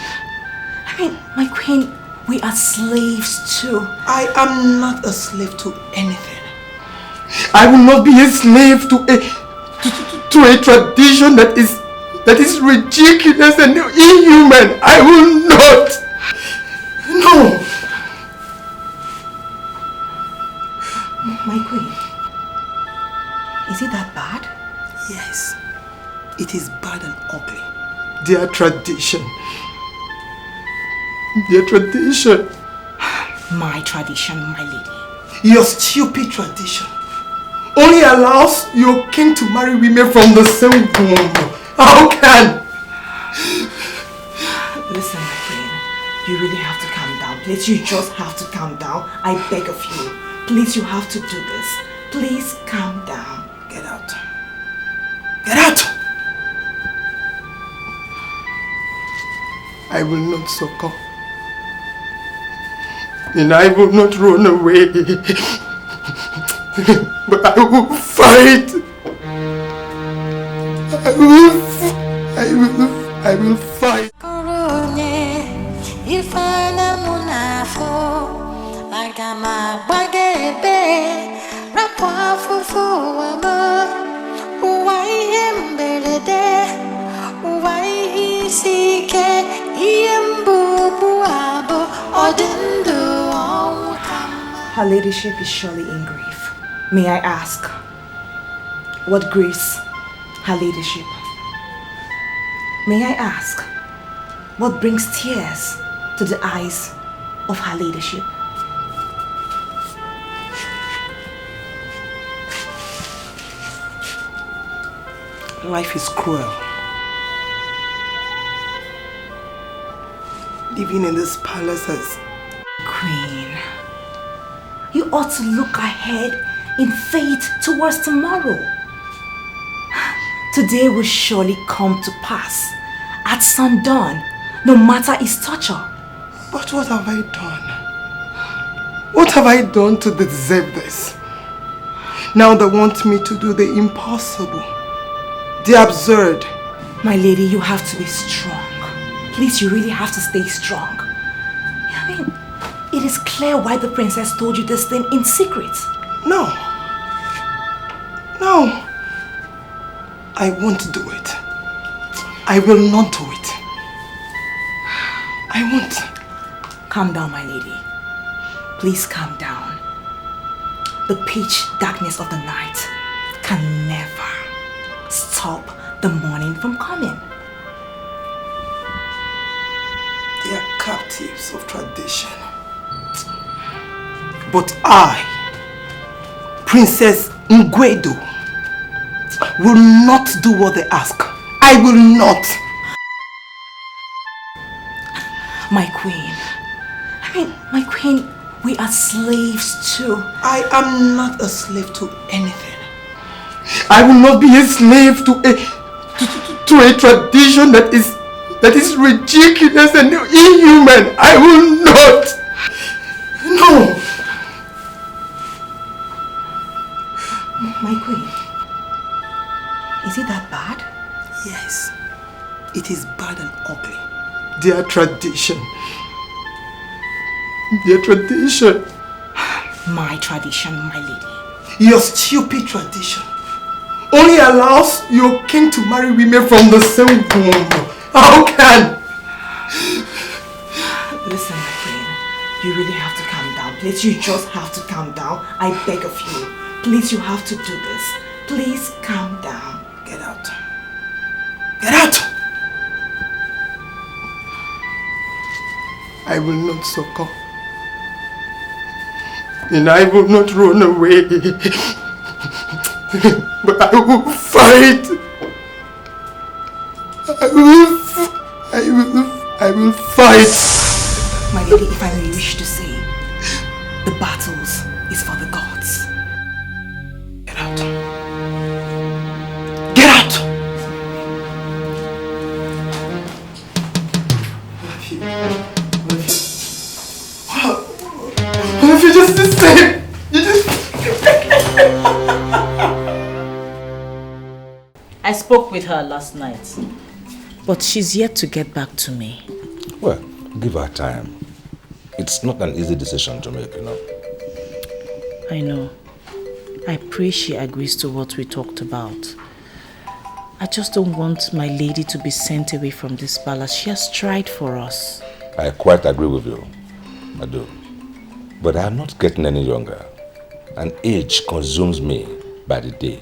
Speaker 3: My queen, we are slaves too.
Speaker 13: I am not a slave to anything.
Speaker 4: I will not be a slave to a tradition that is ridiculous and inhuman. I will not. No.
Speaker 3: My queen, is it that bad?
Speaker 13: Yes, it is bad and ugly.
Speaker 4: Their tradition. Their tradition.
Speaker 3: My tradition, my lady.
Speaker 13: Your stupid tradition only allows your king to marry women from the same womb. How can?
Speaker 3: Listen, my queen, you really have to calm down. Please, you just have to calm down. I beg of you. Please, you have to do this. Please calm down.
Speaker 13: Get out. Get out!
Speaker 4: I will not succumb. And I will not run away. But I will fight. I will fight.
Speaker 3: Her ladyship is surely in grief. May I ask, what grieves her ladyship? May I ask, what brings tears to the eyes of her ladyship?
Speaker 13: Life is cruel. Living in this palace as
Speaker 3: Queen, you ought to look ahead in faith towards tomorrow. Today will surely come to pass at sundown, no matter its torture.
Speaker 4: But what have I done? What have I done to deserve this? Now they want me to do the impossible, the absurd.
Speaker 3: My lady, you have to be strong. Please, you really have to stay strong. It is clear why the princess told you this thing in secret.
Speaker 13: No. No. I won't do it. I will not do it. I won't.
Speaker 3: Calm down, my lady. Please calm down. The pitch darkness of the night can never stop the morning from coming.
Speaker 13: They are captives of tradition. But I, Princess Ngwedo, will not do what they ask. I will not.
Speaker 3: My queen. My queen, we are slaves too.
Speaker 13: I am not a slave to anything.
Speaker 4: I will not be a slave to a tradition that is ridiculous and inhuman. I will not. No.
Speaker 3: My queen, is it that bad?
Speaker 13: Yes, it is bad and ugly.
Speaker 4: Their tradition. Their tradition.
Speaker 3: My tradition, my lady.
Speaker 13: Your stupid tradition only allows your king to marry women from the same womb. How can?
Speaker 3: Listen, my queen, you really have to calm down. Please, you just have to calm down. I beg of you. Please, you have to do this. Please calm down.
Speaker 13: Get out. Get out!
Speaker 4: I will not succumb. And I will not run away. But I will fight. I will fight.
Speaker 3: My lady, if I may wish to say, the battles is for the gods. Get out. Get out!
Speaker 4: What if you just the same?
Speaker 2: I spoke with her last night, but she's yet to get back to me.
Speaker 6: Well, give her time. It's not an easy decision to make, you know.
Speaker 2: I know. I pray she agrees to what we talked about. I just don't want my lady to be sent away from this palace. She has tried for us.
Speaker 6: I quite agree with you. I do. But I am not getting any younger. And age consumes me by the day.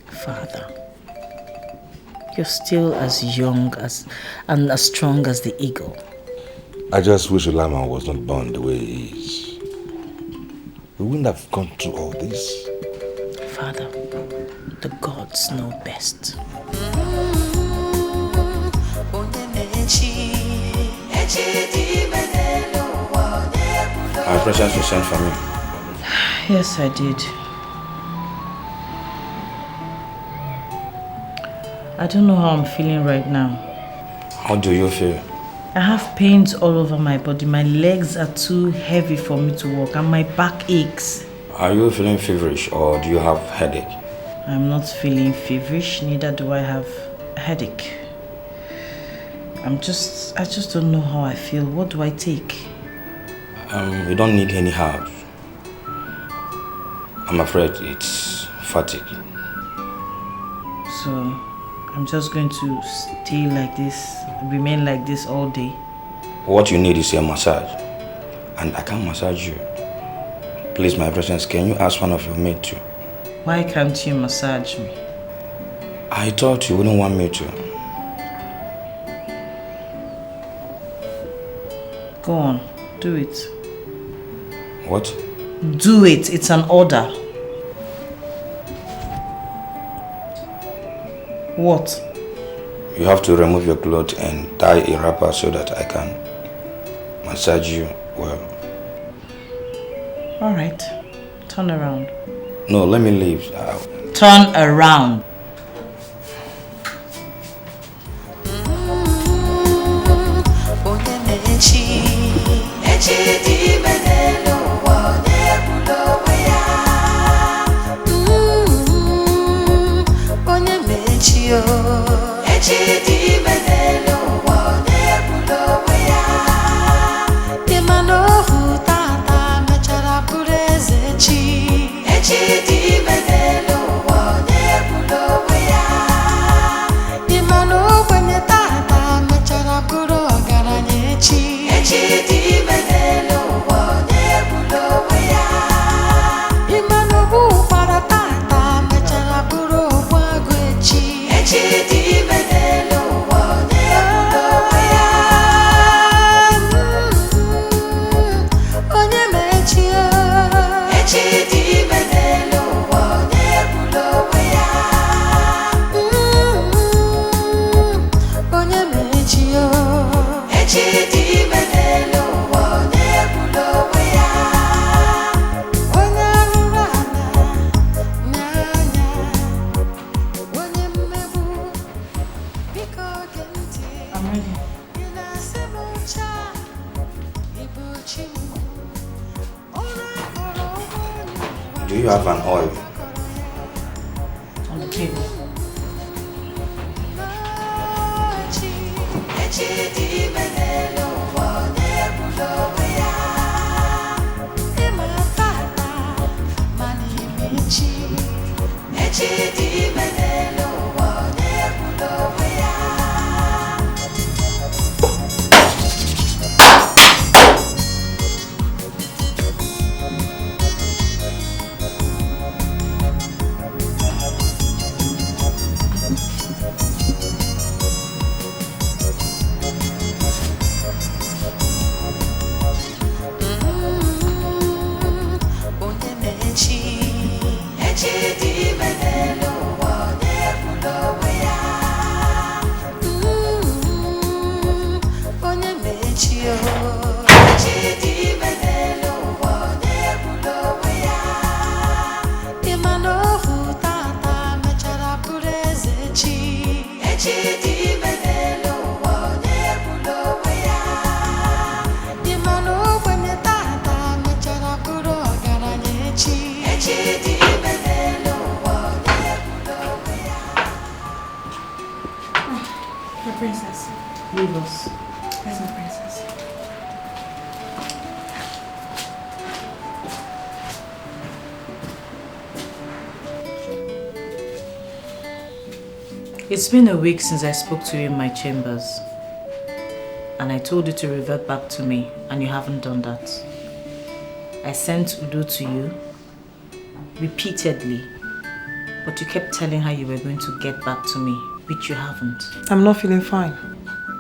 Speaker 2: Father, you're still as young and as strong as the eagle.
Speaker 6: I just wish Ulama was not born the way he is. We wouldn't have gone through all this.
Speaker 2: Father, the gods know best.
Speaker 10: Our presence was sent for me.
Speaker 2: Yes, I did. I don't know how I'm feeling right now.
Speaker 10: How do you feel?
Speaker 2: I have pains all over my body. My legs are too heavy for me to walk and my back aches.
Speaker 10: Are you feeling feverish or do you have headache?
Speaker 2: I'm not feeling feverish, neither do I have a headache. I just don't know how I feel. What do I take?
Speaker 10: You don't need any herbs. I'm afraid it's fatigue.
Speaker 2: So, I'm just going to stay like this, remain like this all day.
Speaker 10: What you need is a massage. And I can't massage you. Please, my presence, can you ask one of your maids to?
Speaker 2: Why can't you massage me?
Speaker 10: I thought you wouldn't want me to.
Speaker 2: Go on, do it.
Speaker 10: What?
Speaker 2: Do it, it's an order. What?
Speaker 10: You have to remove your clothes and tie a wrapper so that I can massage you well.
Speaker 2: Alright, turn around.
Speaker 10: No, let me leave.
Speaker 2: Turn around.
Speaker 10: Do you have an oil?
Speaker 2: On the table. Leave us.
Speaker 3: Yes, my princess.
Speaker 2: It's been a week since I spoke to you in my chambers. And I told you to revert back to me, and you haven't done that. I sent Udo to you repeatedly, but you kept telling her you were going to get back to me, which you haven't.
Speaker 13: I'm not feeling fine.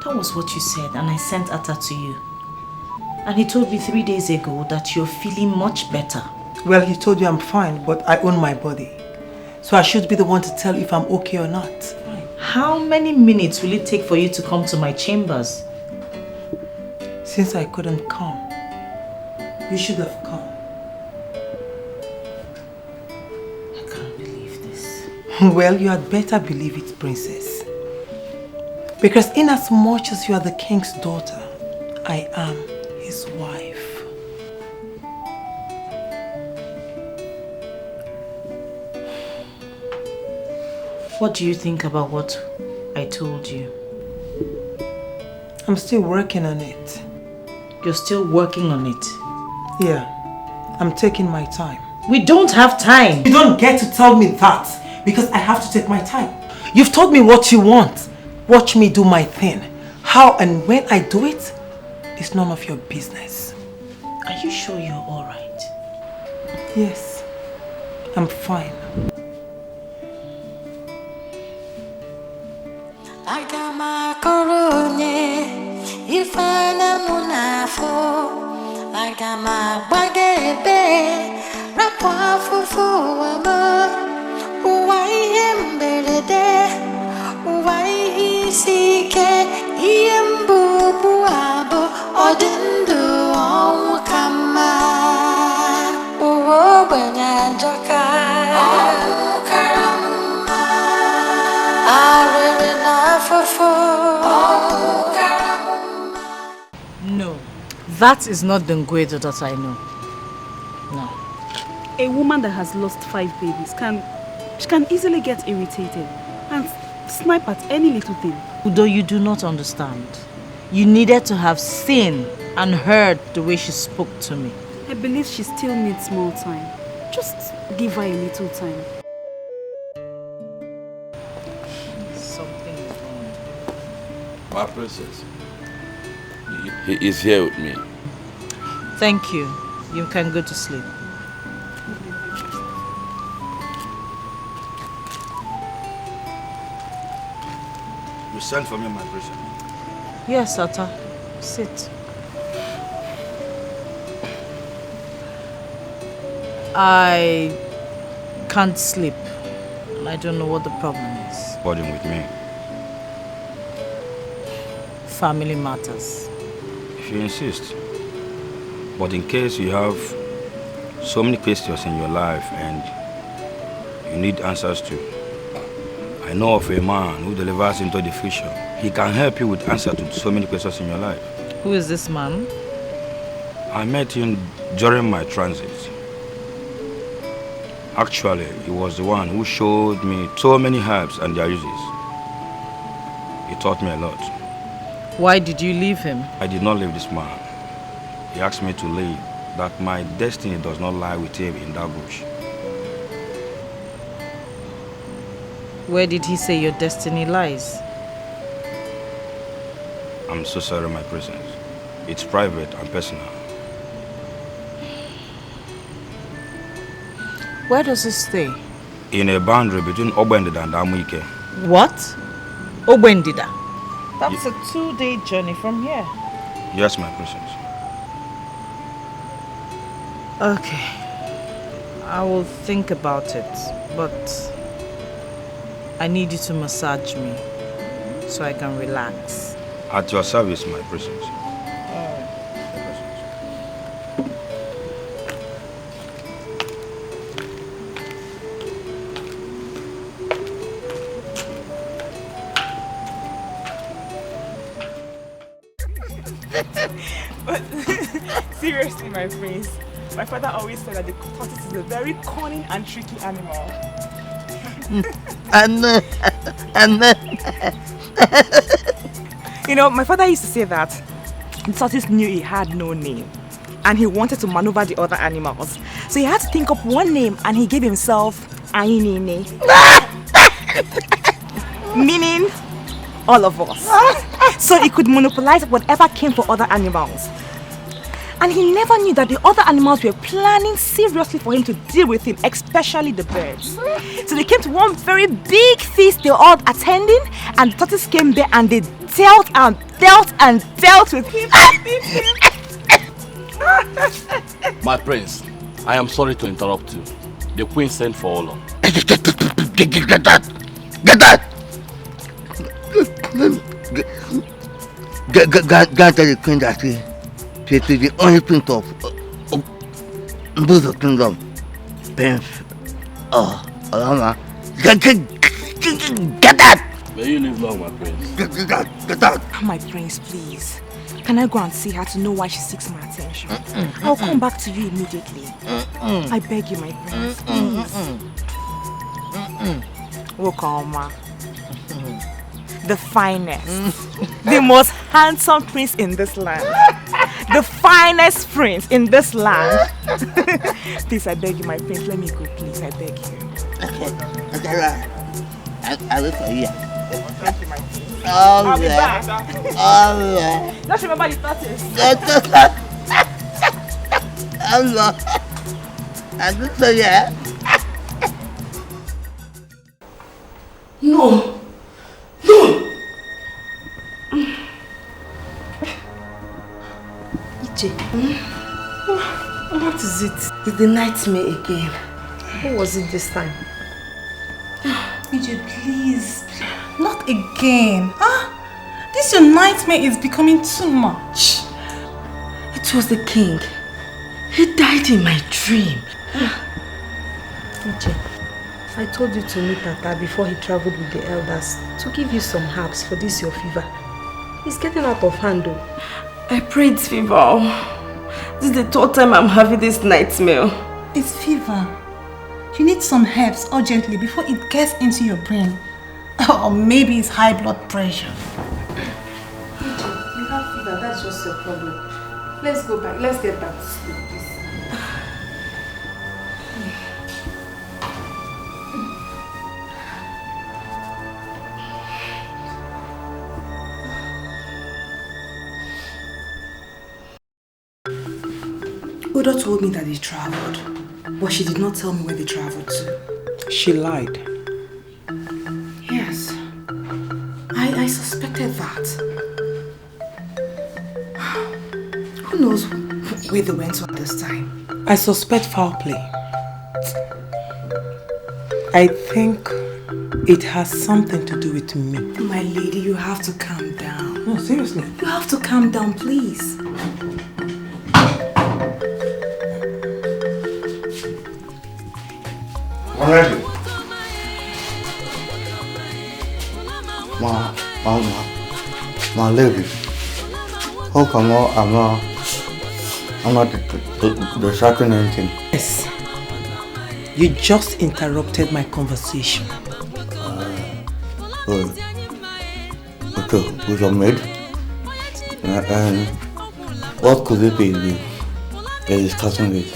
Speaker 2: That was what you said, and I sent Atta to you. And he told me 3 days ago that you're feeling much better.
Speaker 13: Well, he told you I'm fine, but I own my body. So I should be the one to tell if I'm okay or not.
Speaker 2: How many minutes will it take for you to come to my chambers?
Speaker 13: Since I couldn't come, you should have come.
Speaker 2: I can't believe this.
Speaker 13: Well, you had better believe it, princess. Because in as much as you are the king's daughter, I am his wife.
Speaker 2: What do you think about what I told you?
Speaker 13: I'm still working on it.
Speaker 2: You're still working on it?
Speaker 13: Yeah, I'm taking my time.
Speaker 2: We don't have time.
Speaker 13: You don't get to tell me that because I have to take my time. You've told me what you want. Watch me do my thing. How and when I do it, it's none of your business.
Speaker 2: Are you sure you're alright?
Speaker 13: Yes, I'm fine.
Speaker 14: Agama bagebe rapwa fufu wama uwai embelede uwai isike iembu abo odindu omukama uwo banyanjaka omukarama arere na fufu
Speaker 2: No. That is not the Ngwedo that I know. No.
Speaker 1: A woman that has lost 5 babies can easily get irritated and snipe at any little thing.
Speaker 2: Udo, you do not understand. You needed to have seen and heard the way she spoke to me.
Speaker 1: I believe she still needs more time. Just give her a little time.
Speaker 2: Something is wrong.
Speaker 9: My princess. He is here with me.
Speaker 2: Thank you. You can go to sleep.
Speaker 10: You sent for me, my princess.
Speaker 2: Yes, Atta. Sit. I can't sleep. I don't know what the problem is.
Speaker 10: Burden with me.
Speaker 2: Family matters.
Speaker 10: If you insist. But in case you have so many questions in your life and you need answers to, I know of a man who delivers into the future. He can help you with answers to so many questions in your life.
Speaker 2: Who is this man?
Speaker 10: I met him during my transit. Actually, he was the one who showed me so many herbs and their uses. He taught me a lot.
Speaker 2: Why did you leave him?
Speaker 10: I did not leave this man. He asked me to leave, that my destiny does not lie with him in that bush.
Speaker 2: Where did he say your destiny lies?
Speaker 10: I'm so sorry, my presence. It's private and personal.
Speaker 2: Where does he stay?
Speaker 10: In a boundary between Obendida and Amuike.
Speaker 2: What? Obendida? That's a 2-day journey from here.
Speaker 10: Yes, my presence.
Speaker 2: Okay. I will think about it, but I need you to massage me so I can relax.
Speaker 10: At your service, my presence.
Speaker 3: But seriously, my prince, my father always said that the tortoise is a very cunning and tricky animal. You know, my father used to say that the tortoise knew he had no name and he wanted to maneuver the other animals. So he had to think of one name and he gave himself Ini meaning all of us. So he could monopolize whatever came for other animals. And he never knew that the other animals were planning seriously for him to deal with him, especially the birds. So they came to one very big feast they were all attending, and the tortoise came there and they dealt and dealt and dealt with him.
Speaker 9: My prince, I am sorry to interrupt you. The queen sent for Olo.
Speaker 12: Get that! Get that! Get the queen that she is the only prince of both kingdom. Prince. Alama. Get that!
Speaker 9: May you live long, my prince.
Speaker 12: Get that!
Speaker 3: My prince, please. Can I go and see her to know why she seeks my attention? I'll come back to you immediately. I beg you, my prince, please. Wokoma. The finest, the most handsome prince in this land. The finest prince in this land. Please, I beg you, my prince, let me go, please. I beg you.
Speaker 12: Okay, I will for you.
Speaker 3: Thank you, my prince.
Speaker 12: I'll
Speaker 3: be back. Just remember the tortoise.
Speaker 12: I will for you.
Speaker 2: No. Ije, what is it? It's the nightmare again. What was it this time?
Speaker 1: Ije, please. Not again. This your nightmare is becoming too much.
Speaker 2: It was the king. He died in my dream. Ije, I told you to meet Tata before he traveled with the elders to give you some herbs for this your fever. It's getting out of hand though.
Speaker 15: I prayed it's fever. This is the third time I'm having this nightmare.
Speaker 1: It's fever. You need some herbs urgently before it gets into your brain. Or maybe it's high blood pressure.
Speaker 2: You have fever, that's just your problem. Let's go back. Let's get back to sleep, please.
Speaker 3: Udo told me that they traveled, but she did not tell me where they traveled to.
Speaker 13: She lied.
Speaker 3: Yes, I suspected that. Who knows where they went to at this time?
Speaker 13: I suspect foul play. I think it has something to do with me.
Speaker 3: My lady, you have to calm down.
Speaker 13: No, seriously.
Speaker 3: You have to calm down, please.
Speaker 12: Already. My lady. How come I'm not distracting anything?
Speaker 13: Yes. You just interrupted my conversation.
Speaker 12: Okay, with your maid? And what could it be you're discussing with?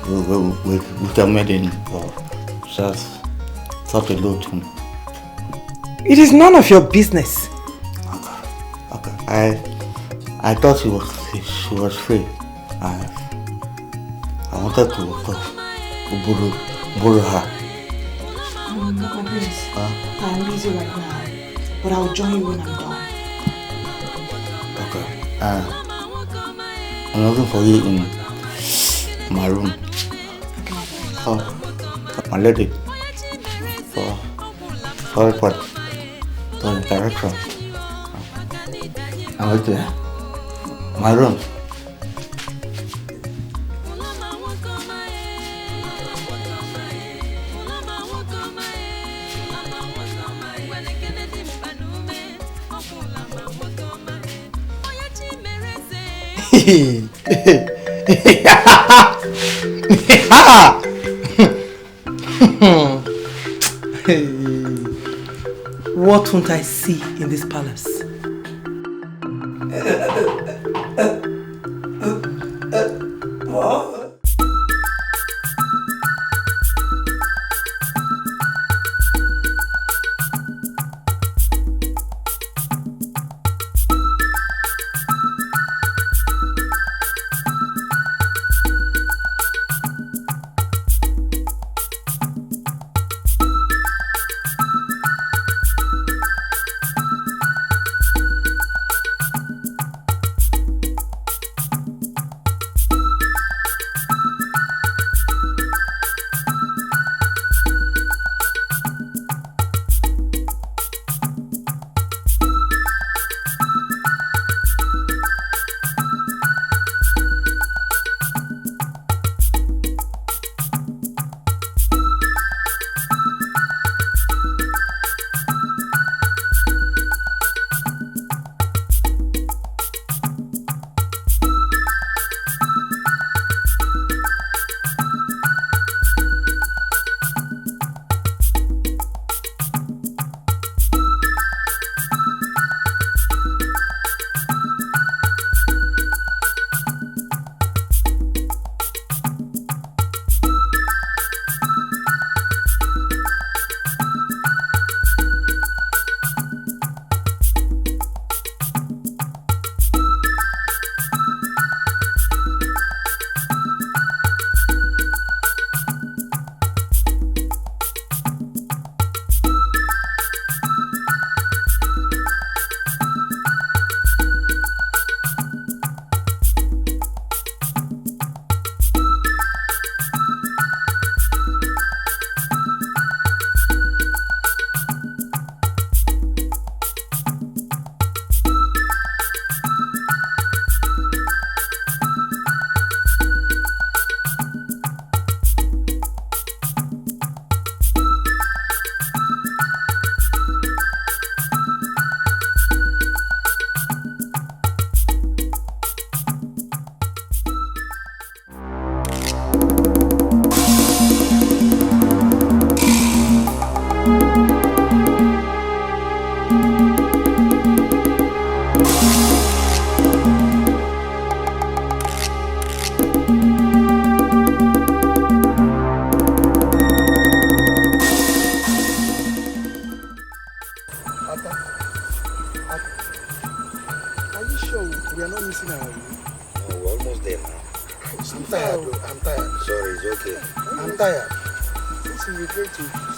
Speaker 12: With your maid in just such a low tone.
Speaker 13: It is none of your business.
Speaker 12: Okay. I thought she was free. I wanted to borrow her.
Speaker 3: My prince, I'm busy right now, but I'll join you when I'm done.
Speaker 12: Okay. I'm looking for you in my room. My lady. For the direction. I'm right there. My room.
Speaker 13: What won't I see in this palace?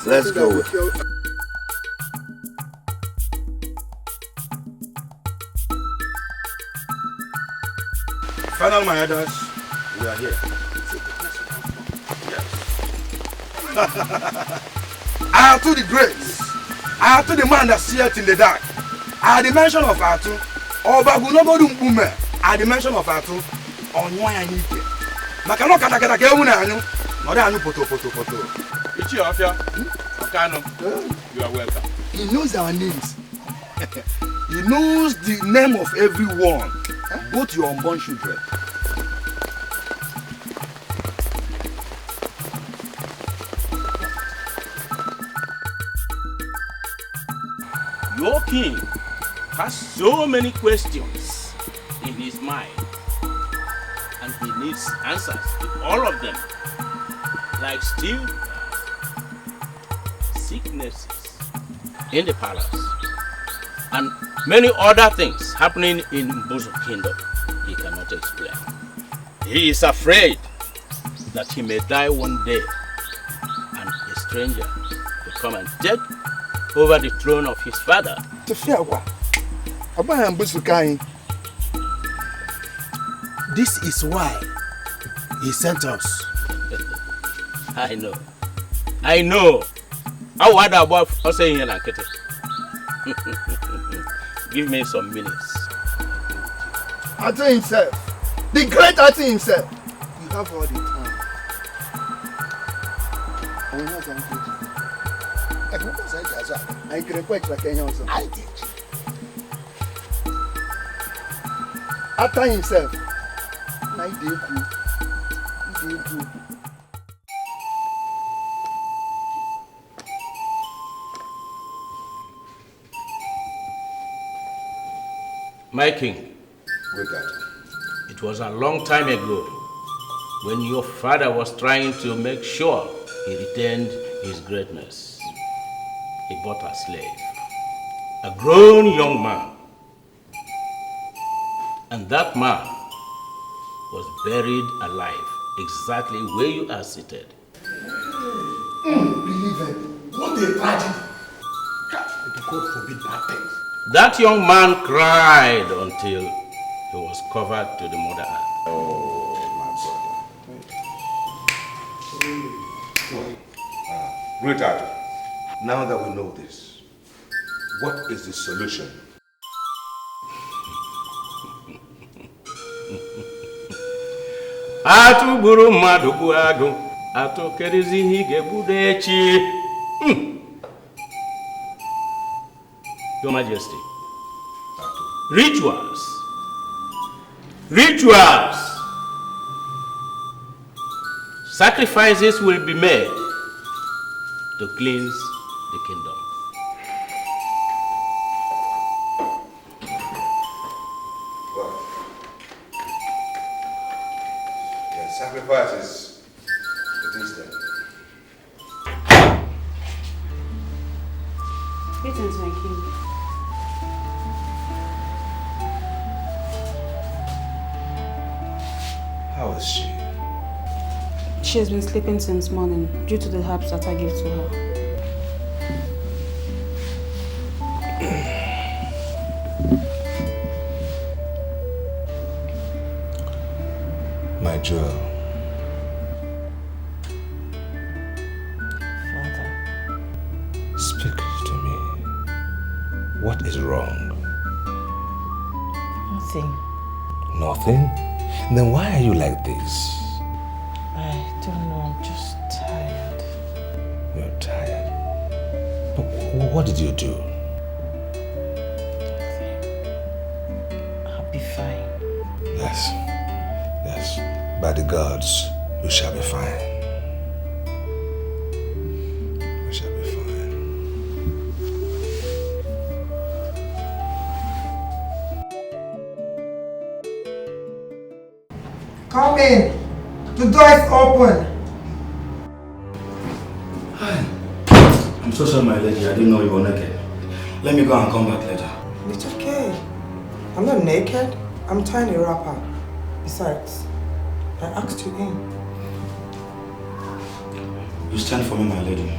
Speaker 12: Let's go with
Speaker 10: Final, my elders, we are here. Yes. Atu the great, Atu the man that seeth in the dark. At the mention of Atu, Obagunobodu Mpume, at the mention of Atu, Onwanyike. Makano katakata keuna anu, Noda anu poto.
Speaker 16: Ichi Ofia, Okano, you are welcome.
Speaker 10: He knows our names. He knows the name of everyone, both your unborn children.
Speaker 16: Your king has so many questions in his mind, and he needs answers to all of them, like still sicknesses in the palace and many other things happening in Mbuzo Kingdom he cannot explain. He is afraid that he may die one day and a stranger will come and take over the throne of his father.
Speaker 12: This is why he sent us.
Speaker 16: I know. I wonder about us saying here, give me some minutes.
Speaker 12: Atu himself, the great Atu himself. You have all the time. I can quite like any also. I did. Atu himself.
Speaker 16: My king, it was a long time ago when your father was trying to make sure he retained his greatness. He bought a slave, a grown young man. And that man was buried alive, exactly where you are seated.
Speaker 12: Unbelievable. What a tragedy. God forbid bad things.
Speaker 16: That young man cried until he was covered to the mother earth.
Speaker 6: Oh, my brother. Great actor. Now that we know this, what is the solution?
Speaker 16: Atu buru mmadụ bụ agụ, atụ kerizi ihe ga-egbudo echi. Your Majesty, rituals. Sacrifices will be made to cleanse the kingdom.
Speaker 6: Sacrifices, it is then.
Speaker 1: Greetings, my king.
Speaker 6: How is she?
Speaker 1: She has been sleeping since morning due to the herbs that I gave to her.
Speaker 6: My jewel.
Speaker 13: Father.
Speaker 6: Speak to me. What is wrong?
Speaker 13: Nothing.
Speaker 6: Nothing? Then why are you like this?
Speaker 13: I don't know, I'm just tired.
Speaker 6: You're tired? But what did you do?
Speaker 13: I'll be fine.
Speaker 6: Yes. By the gods, you shall be fine. You shall be fine.
Speaker 13: Come in. The door is open.
Speaker 10: Hi. I'm so sorry, my lady. I didn't know you were naked. Let me go and come back later.
Speaker 13: It's okay. I'm not naked. I'm tying a wrapper. Besides, I asked you in.
Speaker 10: You stand for me, my lady.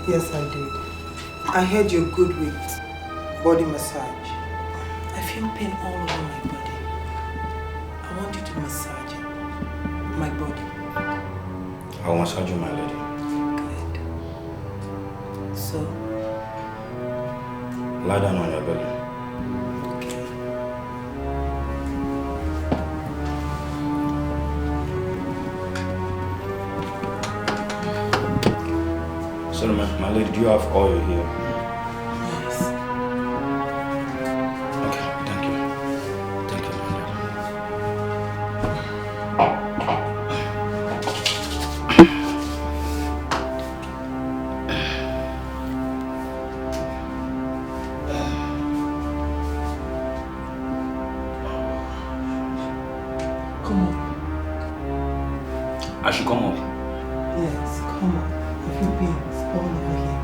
Speaker 13: Yes, I did. I heard you're good with body massage. I feel pain all over my body. I want you to massage my body.
Speaker 10: I'll massage you, my lady.
Speaker 13: Good. So?
Speaker 10: Lie down on your belly. Sorry, my lady, do you have oil here?
Speaker 13: Yes.
Speaker 10: Okay, thank you. Thank you, my lady.
Speaker 13: Come on.
Speaker 10: I should come up.
Speaker 13: Yes, come on. I feel pains all over here.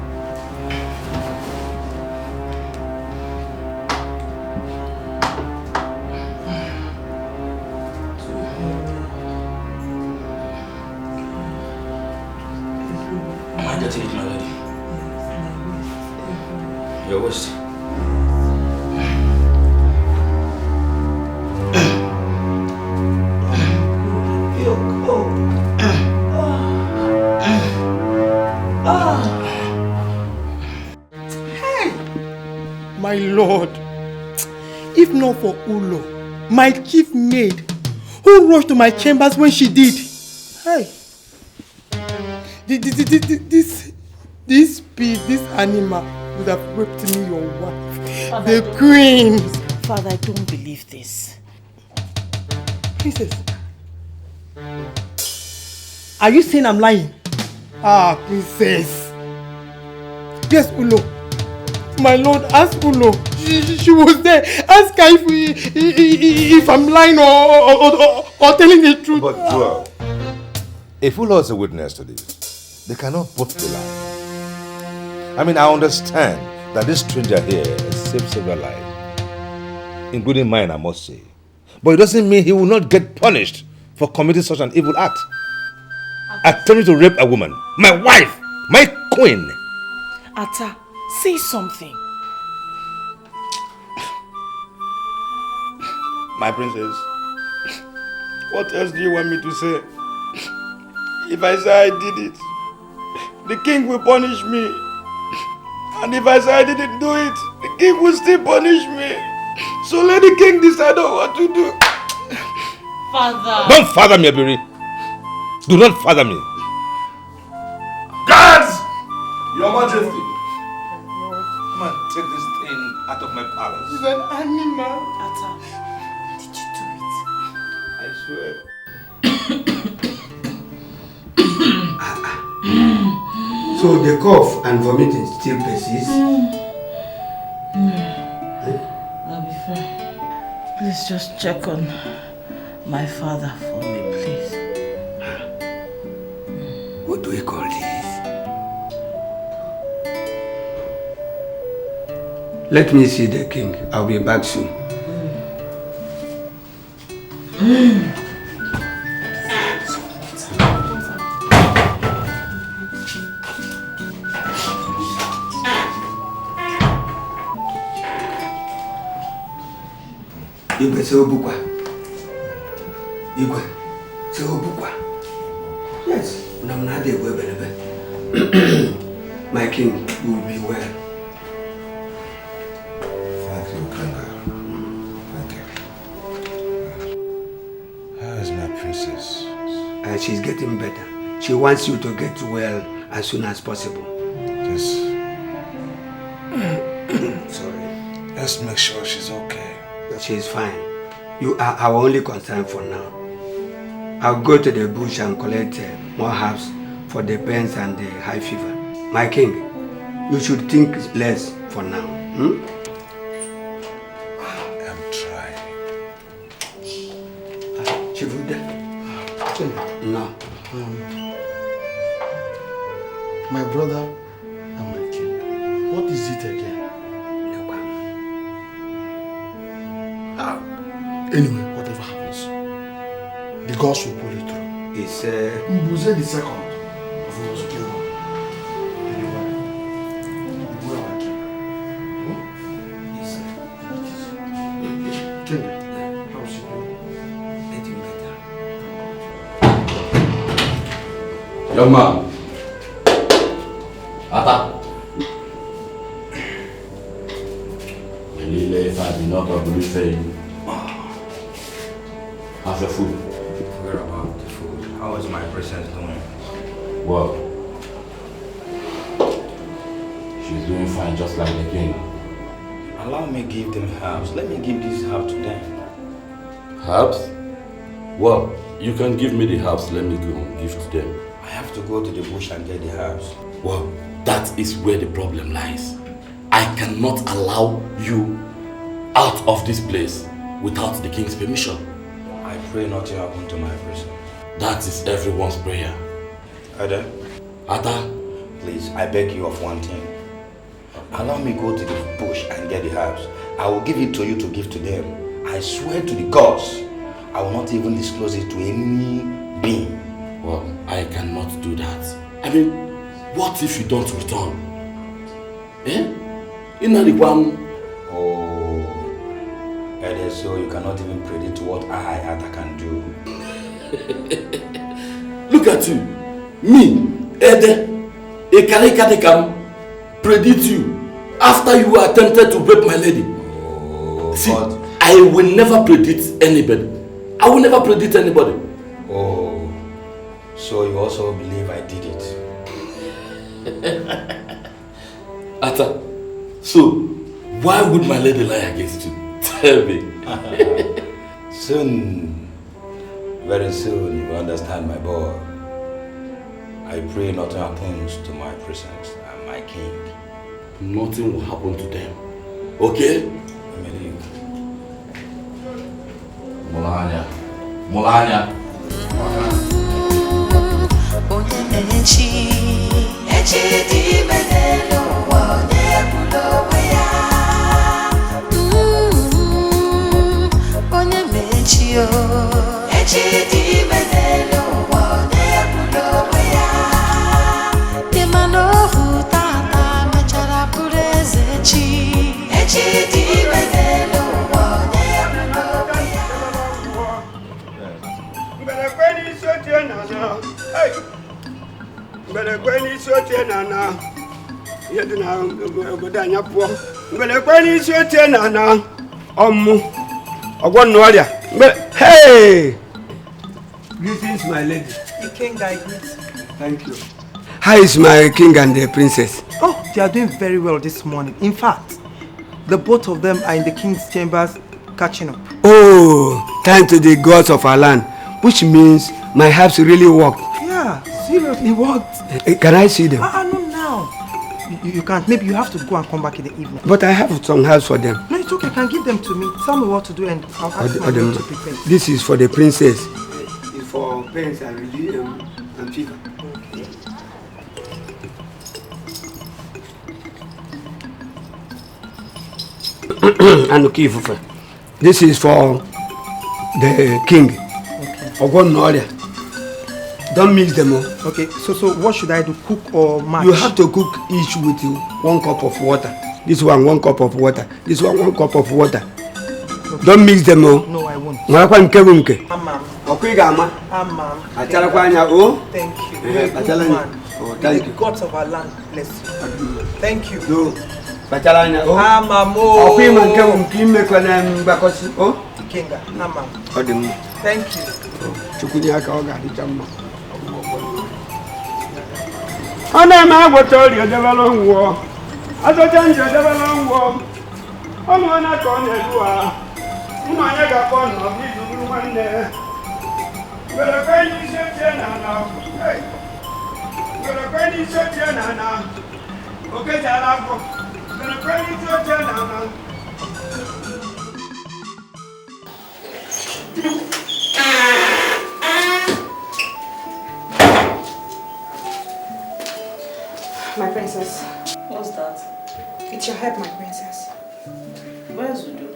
Speaker 10: Am I getting it, my lady?
Speaker 13: Yes,
Speaker 10: Your waist.
Speaker 13: My lord, if not for Ulo, my chief maid, who rushed to my chambers when she did. Hey, this beast, this animal would have raped me, your wife,
Speaker 2: Father,
Speaker 13: the queen.
Speaker 2: Father, I don't believe this.
Speaker 13: Princess, are you saying I'm lying? Ah, princess. Yes, Ulo.
Speaker 4: my lord, ask Ulo. She was there. Ask her if I'm lying or telling the truth.
Speaker 6: But Joel, if Ulo is a witness to this, they cannot both be lying. I mean, I understand that this stranger here has saved several lives, including mine, I must say. But it doesn't mean he will not get punished for committing such an evil act. Attempting to rape a woman, my wife, my queen.
Speaker 2: Ata, say something.
Speaker 4: My princess, what else do you want me to say? If I say I did it, the king will punish me. And if I say I didn't do it, the king will still punish me. So let the king decide on what to do.
Speaker 2: Father.
Speaker 6: Don't father me, Abiri. Do not father me.
Speaker 11: Guards! Your Majesty. Come on, take this thing out of my palace.
Speaker 4: He's an animal.
Speaker 2: Ata, did you do it?
Speaker 4: I swear.
Speaker 5: So the cough and vomiting still persist?
Speaker 2: I'll be fine. Please just check on my father for me, please.
Speaker 5: What do we call this? Let me see the king. I'll be back soon. Igwe se obukwa. Igwe se obukwa. Yes, my king will be well.
Speaker 6: Thank you, Kanga. Thank you. How is my princess?
Speaker 5: She's getting better. She wants you to get well as soon as possible.
Speaker 6: Yes.
Speaker 5: Sorry.
Speaker 6: Let's make sure she's okay.
Speaker 5: She's fine. You are our only concern for now. I'll go to the bush and collect more herbs for the pains and the high fever. My king, you should think less for now.
Speaker 6: I'm trying.
Speaker 5: Chifuda? No.
Speaker 12: My brother and my king. What is it again? Anyway, whatever happens, the gods will pull it through.
Speaker 5: It's
Speaker 12: Mbuze the second of Ulo's kingdom. Anyway, we are king.
Speaker 5: Yes, sir.
Speaker 12: King, how's it going?
Speaker 5: Getting better.
Speaker 9: Young man. Ata. Melile if I be not a believe. How's your food?
Speaker 10: Forget about the food. How is my princess doing?
Speaker 9: Well, she's doing fine just like the king.
Speaker 10: Allow me give them herbs. Let me give this herb to them.
Speaker 9: Herbs? Well, you can give me the herbs. Let me go and give to them.
Speaker 10: I have to go to the bush and get the herbs.
Speaker 9: Well, that is where the problem lies. I cannot allow you out of this place without the king's permission.
Speaker 10: I pray nothing happen to my prison.
Speaker 9: That is everyone's prayer.
Speaker 10: Ada?
Speaker 9: Ada?
Speaker 10: Please, I beg you of one thing. Allow me go to the bush and get the herbs. I will give it to you to give to them. I swear to the gods, I will not even disclose it to any being.
Speaker 9: Well, I cannot do that. I mean, what if you don't return? Eh?
Speaker 10: Oh, Ede, so you cannot even predict what I, Ada, can do.
Speaker 9: Look at you. Me, Ede, a Karikate can predict you after you attempted to rape my lady.
Speaker 10: Oh,
Speaker 9: see, God. I will never predict anybody. I will never predict anybody.
Speaker 10: Oh, so you also believe I did it?
Speaker 9: Ata, so why would my lady lie against you? Tell me.
Speaker 10: Soon, very soon, you will understand, my boy. I pray nothing happens to my princess and my king.
Speaker 9: nothing will happen to them. Okay? Mulanya. Mulanya.
Speaker 5: Hey! Greetings, my lady.
Speaker 13: The king, I greet.
Speaker 5: Thank you. How is my king and the princess?
Speaker 13: Oh, they are doing very well this morning. In fact, the both of them are in the king's chambers catching up.
Speaker 5: Oh, thanks to the gods of our land, which means my herbs really worked.
Speaker 13: Yeah, seriously worked.
Speaker 5: Can I see them?
Speaker 13: No, now. You can't. Maybe you have to go and come back in the evening.
Speaker 5: But I have some herbs for them.
Speaker 13: No, it's okay. You can give them to me. Tell me what to do and I'll ask my maid to prepare.
Speaker 5: This is for the princess. It's for pains and relief and fever. And okay, this is for the king. Okay. Don't mix them up.
Speaker 13: Okay, so what should I do? Cook or mash?
Speaker 5: You have to cook each with 1 cup of water. This one 1 cup of water. This one 1 cup of water. Okay. Don't mix them up.
Speaker 13: No, I won't.
Speaker 5: Thank you.
Speaker 13: Thank you.
Speaker 5: Oh, thank you.
Speaker 13: The gods of our land bless you. Thank you.
Speaker 5: No.
Speaker 13: Thank you.
Speaker 5: Ana ma agwọtọ ri odebalo nwo. Azoja nje odebalo nwo. Ọmọ na ko na elu a. Mma anya ga ko no bi duru nwanne. Gbere ka ni se tie na na. Gbere ka ni se tie na na. Oke jara ko. Gbere ka ni se tie na na.
Speaker 3: My princess.
Speaker 2: What's that?
Speaker 3: It's your help, my princess.
Speaker 2: Where's Udo?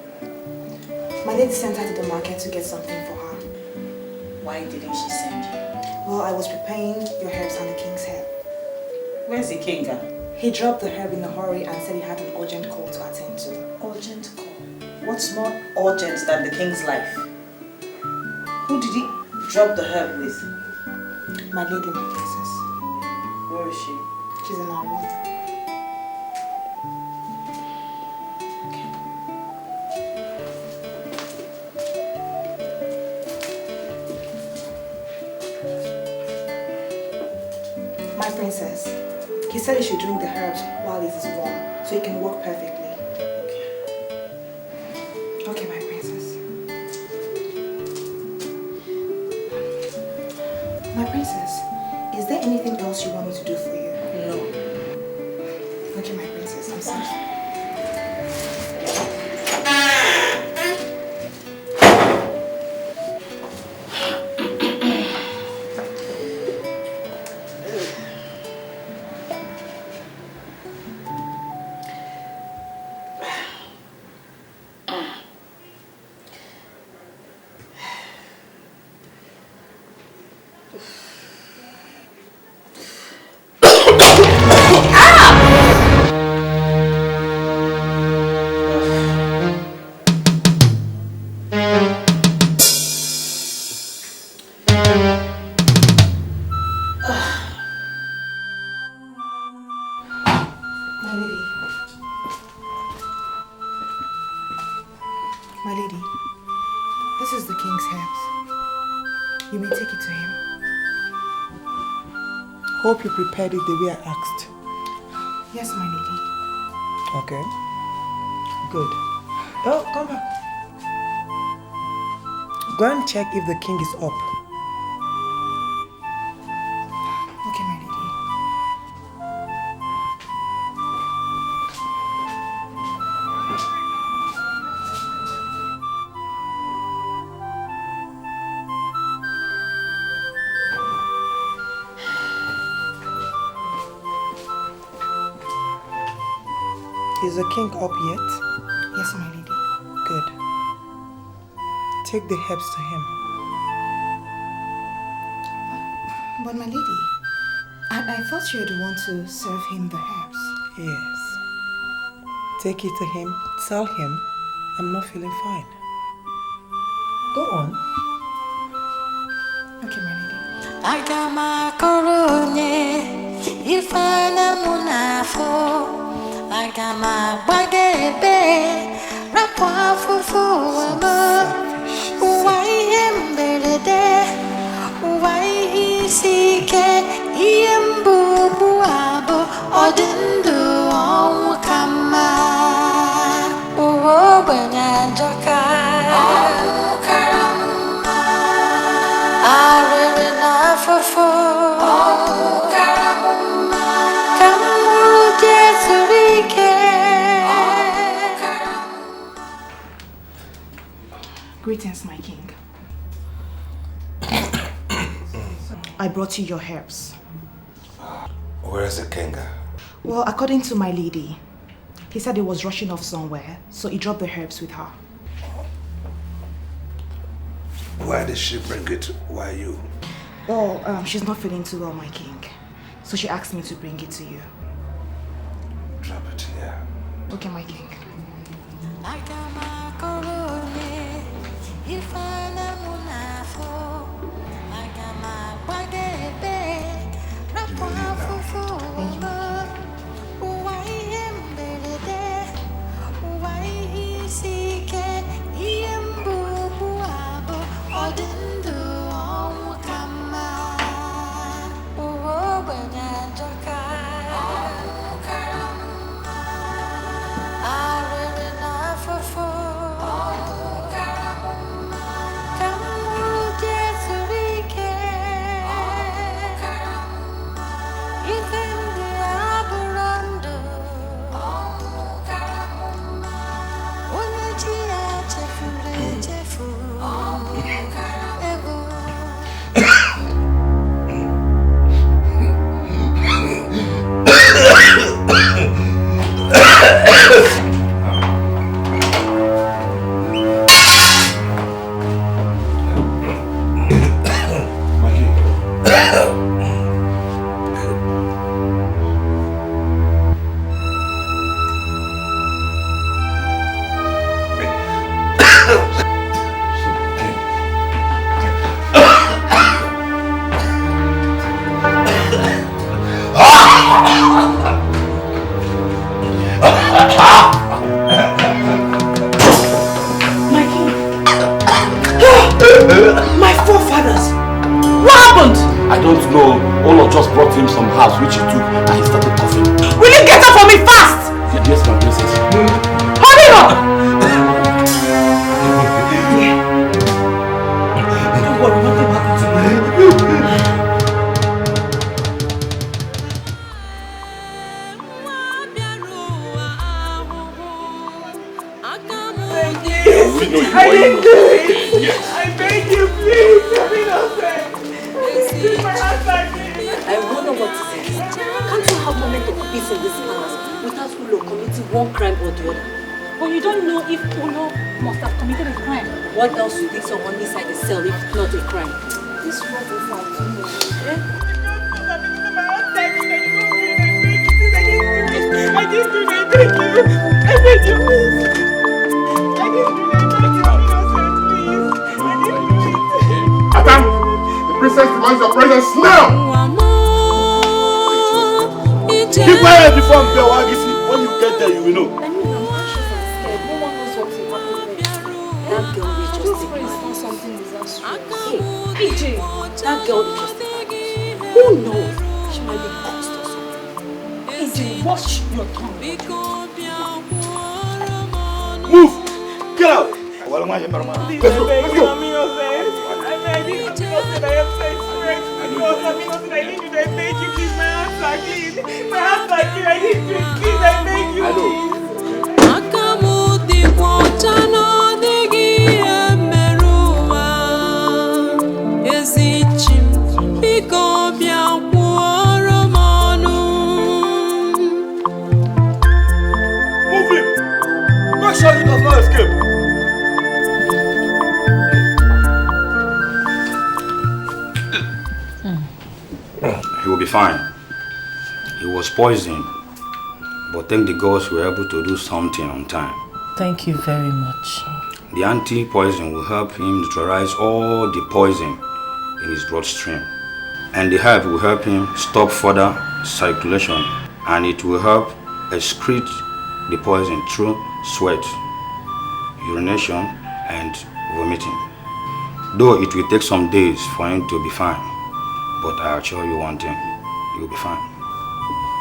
Speaker 3: My lady sent her to the market to get something for her.
Speaker 2: Why didn't she send you?
Speaker 3: Well, I was preparing your herbs and the king's herb.
Speaker 2: Where's the king?
Speaker 3: He dropped the herb in a hurry and said he had an urgent call to attend to.
Speaker 2: Urgent call? What's more urgent than the king's life? Who did he drop the herb with?
Speaker 3: My lady, my princess.
Speaker 2: Where is she?
Speaker 3: She's in our room. My princess, he said you should drink the herbs while it is warm, so it can work perfectly. Okay, my princess. My princess, is there anything else you want me to do for you?
Speaker 2: No.
Speaker 3: Okay, my princess, I'm sorry. My lady, this is the king's herbs. You may take it to him.
Speaker 13: Hope you prepared it the way I asked.
Speaker 3: Yes, my lady.
Speaker 13: Okay. Good. Oh, come back. Go and check if the king is up.
Speaker 3: Okay, my lady.
Speaker 13: Is the king up yet?
Speaker 3: Yes, my lady.
Speaker 13: Good. Take the herbs to him.
Speaker 3: But my lady, I thought you were the one to serve him the herbs.
Speaker 13: Yes. Take it to him. Tell him I'm not feeling fine. Go on.
Speaker 3: Okay, my lady.
Speaker 14: Agama koronye ifana munafo agama bagebe rapwa fufu wama uwai embelede uwai sike iembu buabo odindu kama uwo banyanjaka
Speaker 3: Greetings, my king. I brought you your herbs.
Speaker 6: Where is the king?
Speaker 3: Well, according to my lady, he said he was rushing off somewhere, so he dropped the herbs with her.
Speaker 6: Why did she bring it? Why you?
Speaker 3: Well, she's not feeling too well, my king. So she asked me to bring it to you.
Speaker 6: Drop it here.
Speaker 3: Okay, my king.
Speaker 2: My forefathers! What happened?
Speaker 9: I don't know. Olo just brought him some herbs which he took and he started coughing.
Speaker 2: Will you get up for me fast?
Speaker 9: Yes, my princess.
Speaker 2: Hurry up! Don't worry, nothing happened to you.
Speaker 3: I didn't do it! Yes. I beg you, please! I'm innocent! Please, my husband!
Speaker 1: I wonder what is it. Can't you have moment of peace in this palace without Ulo committing one crime or the other? But you don't know if Ulo must have committed a crime. What else you think someone inside the cell if not a crime? This was a fault.
Speaker 3: I didn't do that, thank you! I beg you, please! I didn't do that!
Speaker 12: The princess demands your presence now! Keep quiet before Mbewagisi. When you get there, you will know.
Speaker 1: I mean, I'm anxious and scared. No one knows what will happen next. That girl is just a not something disastrous. Hey, PJ, that girl is just a who knows? She might be cursed or something. PJ, watch your tongue.
Speaker 12: Move! Get out! Let's go, let's go!
Speaker 3: I beg you, I am so stressed because I'm innocent. I didn't do that. I beg you, please, my hands are clean. My hands are clean. I didn't do it. Please, I beg you, please.
Speaker 12: Move!
Speaker 10: poisoned, but thank the gods we were able to do something on time.
Speaker 2: Thank you very much.
Speaker 10: The anti-poison will help him neutralize all the poison in his bloodstream. And the herb will help him stop further circulation, and it will help excrete the poison through sweat, urination, and vomiting. Though it will take some days for him to be fine, but I assure you one thing, he will be fine.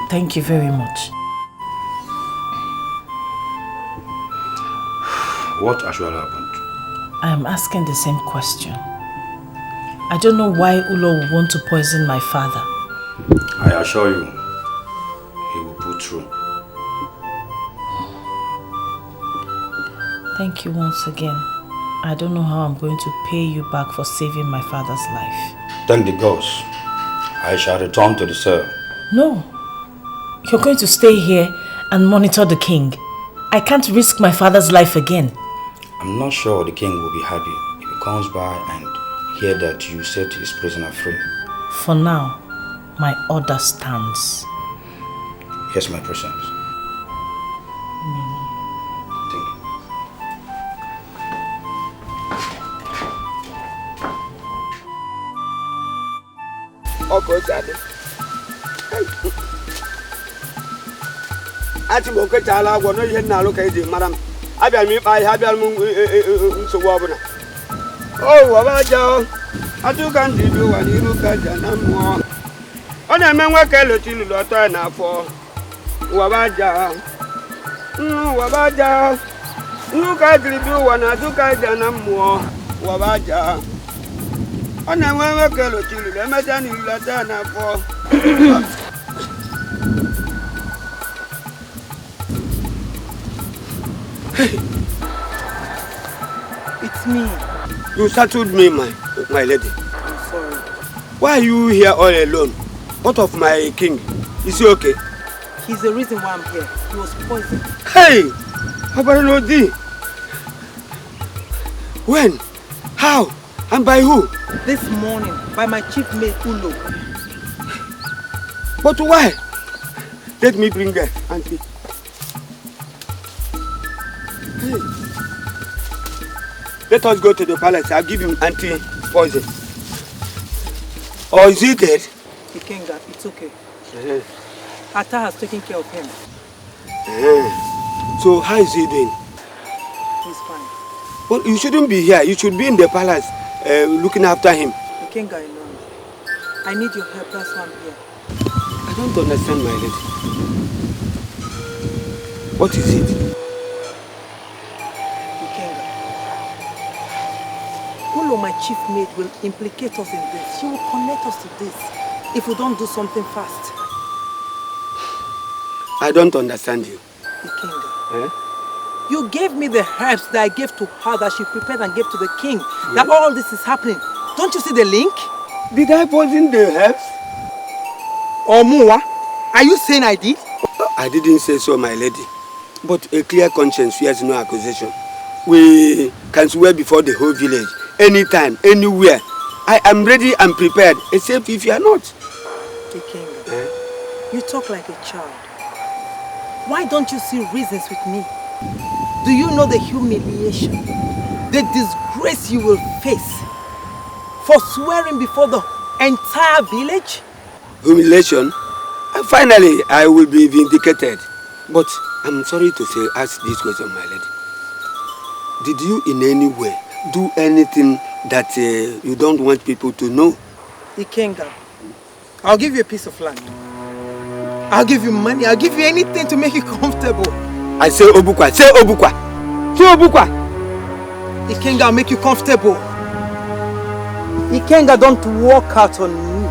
Speaker 2: Thank you very much.
Speaker 10: What actually happened?
Speaker 2: I am asking the same question. I don't know why Ulo would want to poison my father.
Speaker 10: I assure you, he will pull through.
Speaker 2: Thank you once again. I don't know how I'm going to pay you back for saving my father's life.
Speaker 10: Thank the gods. I shall return to the cell.
Speaker 2: No. You're going to stay here and monitor the king. I can't risk my father's life again.
Speaker 10: I'm not sure the king will be happy if he comes by and hear that you set his prisoner free.
Speaker 2: For now, my order stands.
Speaker 10: Here's my present. Thank you.
Speaker 5: Okay, Daddy. Ati mo ko jala go no yen na lo kai di madam. Abia mi pa abia mu so wo buna. Oh, wa ba ja. Atu kan di do wa ni ru ka ja na mo. Ona me nwa ka lo ti lu lo to na fo. Wa ba ja. Wa ba ja. Nu ka di do wa na tu ka ja na mo. Wa ba ja. Ona nwa ka lo ti lu le me ja ni lu lo to na fo. Hey.
Speaker 3: It's me.
Speaker 5: You settled me, my lady.
Speaker 3: I'm sorry.
Speaker 5: Why are you here all alone? What of my king? Is he okay?
Speaker 3: He's the reason why I'm here. He was poisoned.
Speaker 5: Hey! Abarinodi! When? How? And by who?
Speaker 3: This morning, by my chief mate, Ulo.
Speaker 5: But why? Let me bring her, auntie. Hey. Let us go to the palace. I'll give him anti-poison. Or is he dead?
Speaker 3: Ikenga, it's okay. Ata has taken care of him.
Speaker 5: So how is he doing?
Speaker 3: He's fine.
Speaker 5: Well, you shouldn't be here. You should be in the palace looking after him.
Speaker 3: Ikenga, I know. I need your help. That's why I'm here.
Speaker 5: I don't understand, my lady. What is it?
Speaker 3: Ikenga. Ulo, my chief mate, will implicate us in this. She will connect us to this if we don't do something fast.
Speaker 5: I don't understand you.
Speaker 3: Ikenga. You gave me the herbs that I gave to her that she prepared and gave to the king. Yeah. That all this is happening. Don't you see the link?
Speaker 5: Did I poison the herbs?
Speaker 3: Or Mua? Are you saying I did?
Speaker 5: I didn't say so, my lady. But a clear conscience fears no accusation. We can swear before the whole village, anytime, anywhere. I am ready and prepared, except if you are not.
Speaker 3: Ikenga, you talk like a child. Why don't you see reasons with me? Do you know the humiliation, the disgrace you will face for swearing before the entire village?
Speaker 5: Humiliation? Finally, I will be vindicated. But I'm sorry to say, ask this question, my lady. Did you in any way do anything that you don't want people to know?
Speaker 3: Ikenga, I'll give you a piece of land. I'll give you money. I'll give you anything to make you comfortable.
Speaker 5: I say Obukwa. Say Obukwa. Say Obukwa.
Speaker 3: Ikenga, I'll make you comfortable. Ikenga, don't walk out on me.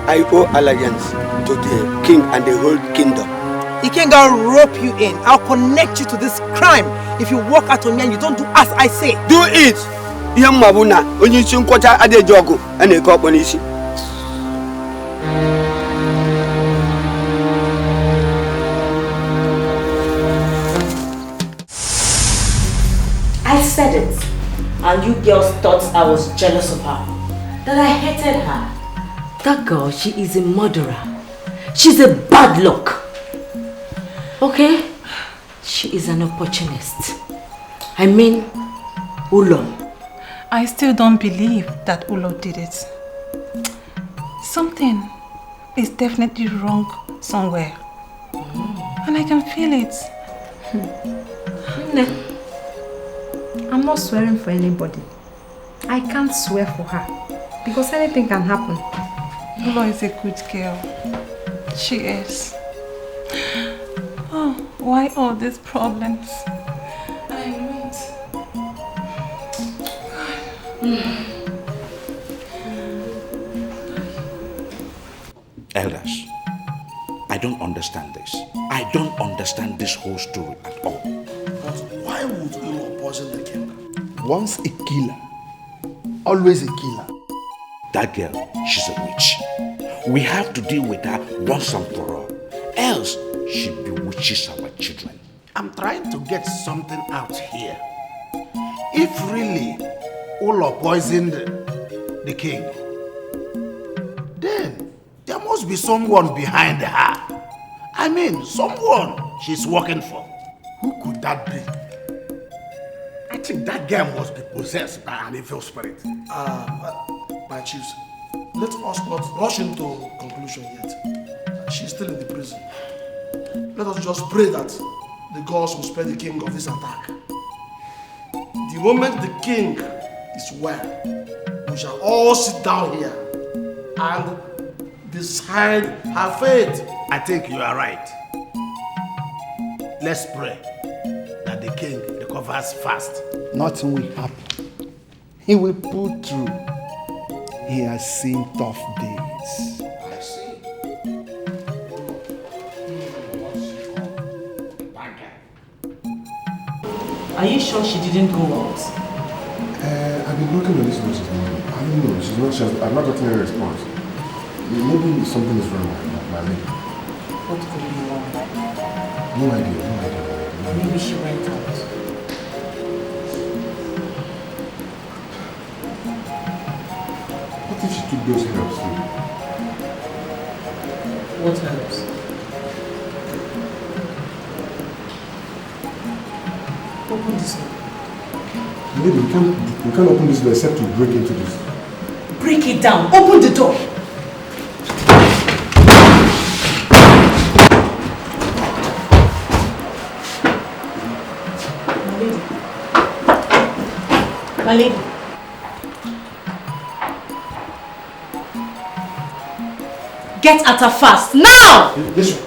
Speaker 5: I owe allegiance to the king and the whole kingdom.
Speaker 3: Ikenga, I'll rope you in. I'll connect you to this crime if you walk out on me and you don't do as I say.
Speaker 5: Do it! Yamabuna, only Chukwuka ade jogo and a company.
Speaker 2: I said it, and you girls thought I was jealous of her, that I hated her. That girl, she is a murderer. She's a bad luck. Okay? She is an opportunist. I mean, Ulo.
Speaker 17: I still don't believe that Ulo did it. Something is definitely wrong somewhere. And I can feel it.
Speaker 1: I'm not swearing for anybody. I can't swear for her. Because anything can happen.
Speaker 17: Ulo is a good girl. She is. Oh, why all these problems?
Speaker 7: Elders, I don't understand this. I don't understand this whole story at all.
Speaker 12: But why would Ulo poison the king?
Speaker 10: Once a killer, always a killer.
Speaker 7: That girl, she's a witch. We have to deal with her once and for all. Else, she bewitches our children.
Speaker 18: I'm trying to get something out here. If really Ulo poisoned the king, then there must be someone behind her. I mean, someone she's working for. Who could that be? I think that girl must be possessed by an evil spirit.
Speaker 12: My chiefs, let us not rush into conclusion yet. She's still in the prison. Let us just pray that the gods will spare the king of this attack. The moment the king is well, we shall all sit down here and decide her fate.
Speaker 18: I think you are right. Let's pray that the king recovers fast.
Speaker 10: Nothing will happen. He will pull through. He has seen tough days.
Speaker 18: I see.
Speaker 2: Are you sure she didn't go out?
Speaker 12: I've been looking at this notice. I don't know. I've not gotten any response. Maybe something is wrong with my lady.
Speaker 2: What could be wrong?
Speaker 12: No idea.
Speaker 2: Maybe she went out.
Speaker 12: What if she took those herbs too?
Speaker 2: What herbs? Open this door.
Speaker 12: Maybe we can't open this door except to break into this.
Speaker 2: Break it down. Open the door. My lady. Get at her fast. Now!
Speaker 12: This one.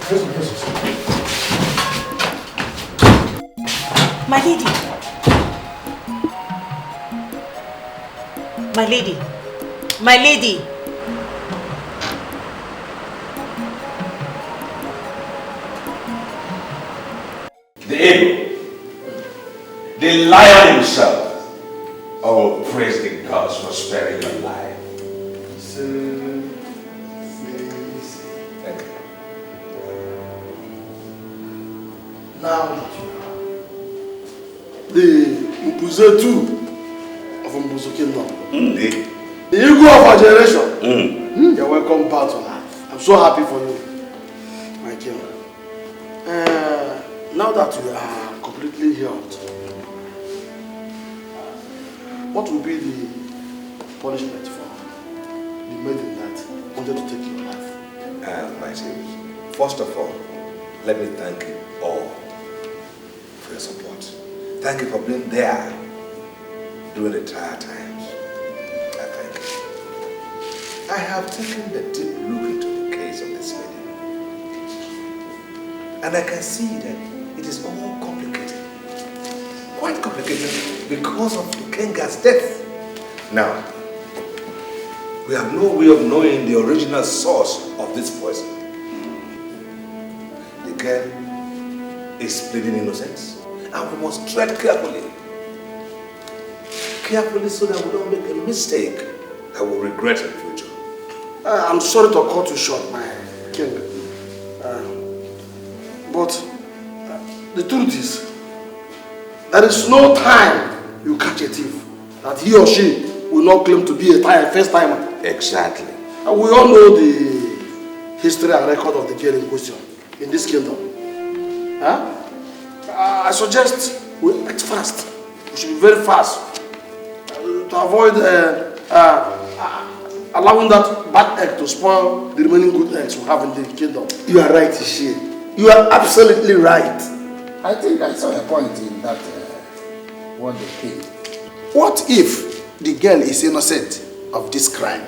Speaker 2: My lady. My lady. My lady.
Speaker 6: The eagle. The lion himself. Oh, praise the gods for sparing your life. Thank you.
Speaker 12: Now that you are the Mpuzetu of Mbuzu Kingdom, the eagle of our generation, you're welcome back to life. I'm so happy for you, my king. Now that you are completely healed, what will be the punishment for the maiden that wanted to take your life?
Speaker 6: My dear, first of all, let me thank you all for your support. Thank you for being there during the tired times. I thank you. I have taken a deep look into the case of this lady. And I can see that it is all complicated. Quite complicated because of the Kenga's death. Now, we have no way of knowing the original source of this poison. The girl is pleading innocence, and we must tread carefully. Carefully so that we don't make a mistake that we'll regret in the future.
Speaker 12: I'm sorry to cut you short, my king. But the truth is, there is no time you catch a thief that he or she will not claim to be a first timer.
Speaker 7: Exactly.
Speaker 12: And we all know the history and record of the girl in question in this kingdom. Huh? I suggest we act fast. We should be very fast to avoid allowing that bad egg to spoil the remaining good eggs we have in the kingdom.
Speaker 18: You are right, Ishi. You are absolutely right. I think I saw a point in that what they came. What if the girl is innocent of this crime?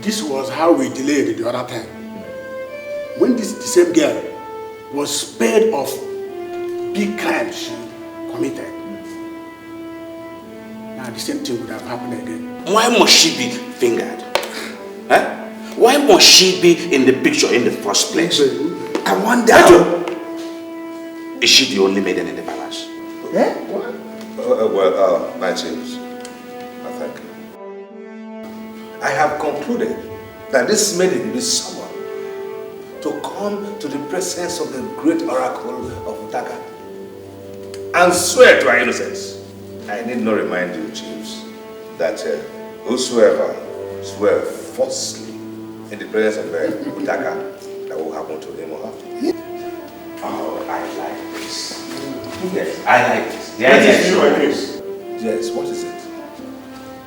Speaker 12: This was how we delayed the other time. When the same girl was spared of big crimes she committed. Now the same thing would have happened again.
Speaker 7: Why must she be fingered? Huh? Why must she be in the picture in the first place?
Speaker 18: I wonder.
Speaker 7: Is she the only maiden in the palace?
Speaker 18: Yeah? What?
Speaker 6: My chiefs, I thank you. I have concluded that this maiden is someone to come to the presence of the great oracle of Dikeh and swear to her innocence. I need not remind you, chiefs, that whosoever swear falsely in the presence of Dikeh, that will happen to him or her. Oh, I like this. Yes, I like this. Yes, yes, what is it?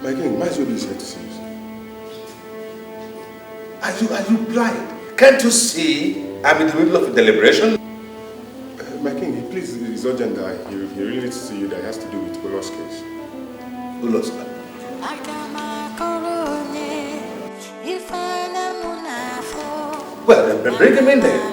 Speaker 11: My king, my baby is here to see you.
Speaker 6: Are you blind? Can't you see I'm in the middle of a deliberation?
Speaker 11: My king, please, it's urgent that he really needs to see you. That has to do with Ulo's case.
Speaker 6: Ulo's case? Well, then bring him in there.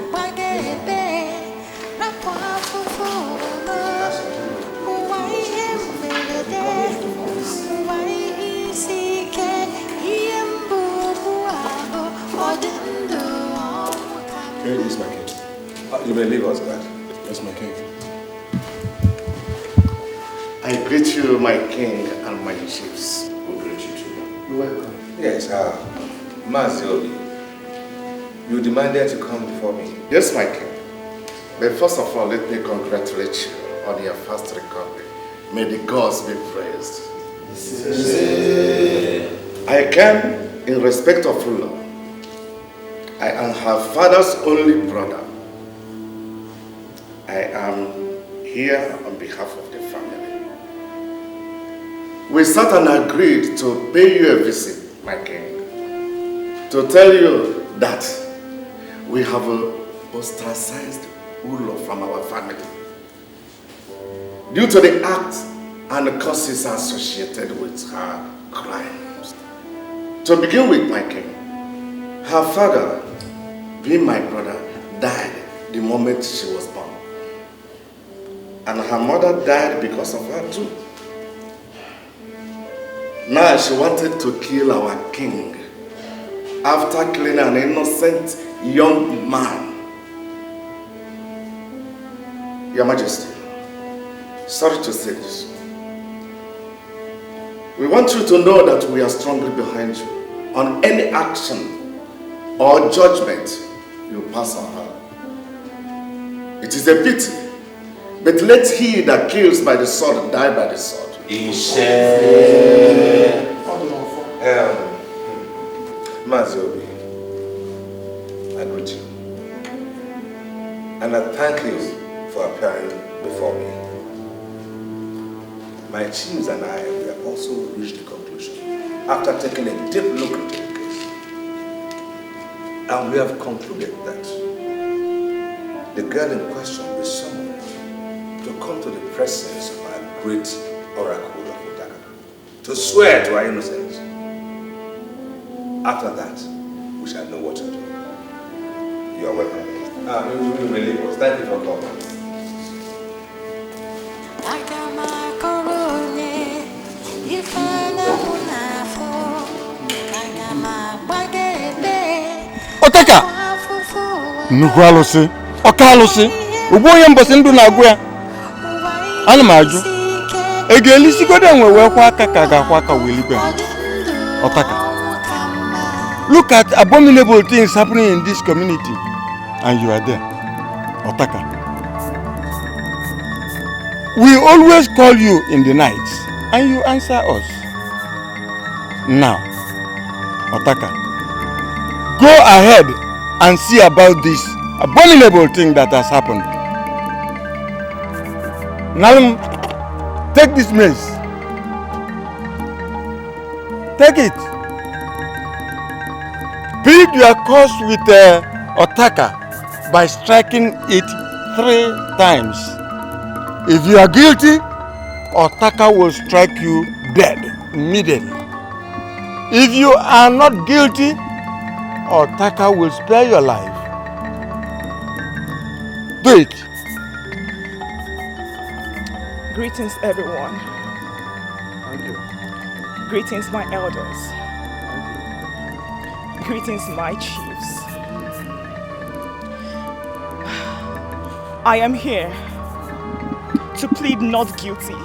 Speaker 11: Here is my king.
Speaker 6: You may leave us, God.
Speaker 11: Yes, my king.
Speaker 8: I greet you, my king and my chiefs.
Speaker 6: We greet you too.
Speaker 8: You're welcome.
Speaker 6: Yes, Maziobi, you demanded to come before me.
Speaker 8: Yes, my king. But first of all, let me congratulate you on your first recovery. May the gods be praised. I came in respect of Ulo. I am her father's only brother. I am here on behalf of the family. We sat and agreed to pay you a visit, my king, to tell you that we have ostracized Ulo from our family due to the acts and the causes associated with her crimes. To begin with, my king, her father, being my brother, died the moment she was born. And her mother died because of her too. Now she wanted to kill our king after killing an innocent young man. Your Majesty, sorry to say this. We want you to know that we are strongly behind you on any action or judgment you pass on her. It is a pity, but let he that kills by the sword die by the sword.
Speaker 6: Maziobi, I greet you. And I thank you for appearing before me. My chiefs and I have also reached the conclusion, after taking a deep look into the case, and we have concluded that the girl in question is summoned to come to the presence of our great oracle of Dikeh to swear to our innocence. After that, we shall know what to do. You are welcome. We will leave us. Thank you for coming.
Speaker 10: Otaka! Nnukwu alụsị, ọka alụsị, ugbu onye mbọsị ndụ na-agụ ya. Ana m ajụ, ị ga-elisigodo enwe wee kwa aka ka ga-akwa aka wee ligwe. Otaka, look at abominable things happening in this community and you are there. Otaka, we always call you in the night and you answer us. Now, Otaka, go ahead and see about this abominable thing that has happened.
Speaker 4: Now, take this mace. Take it. Plead your cause with Otaka by striking it 3 times. If you are guilty, Otaka will strike you dead immediately. If you are not guilty, Otaka will spare your life. Do it.
Speaker 3: Greetings, everyone.
Speaker 4: Thank you.
Speaker 3: Greetings, my elders. Greetings, my chiefs. I am here to plead not guilty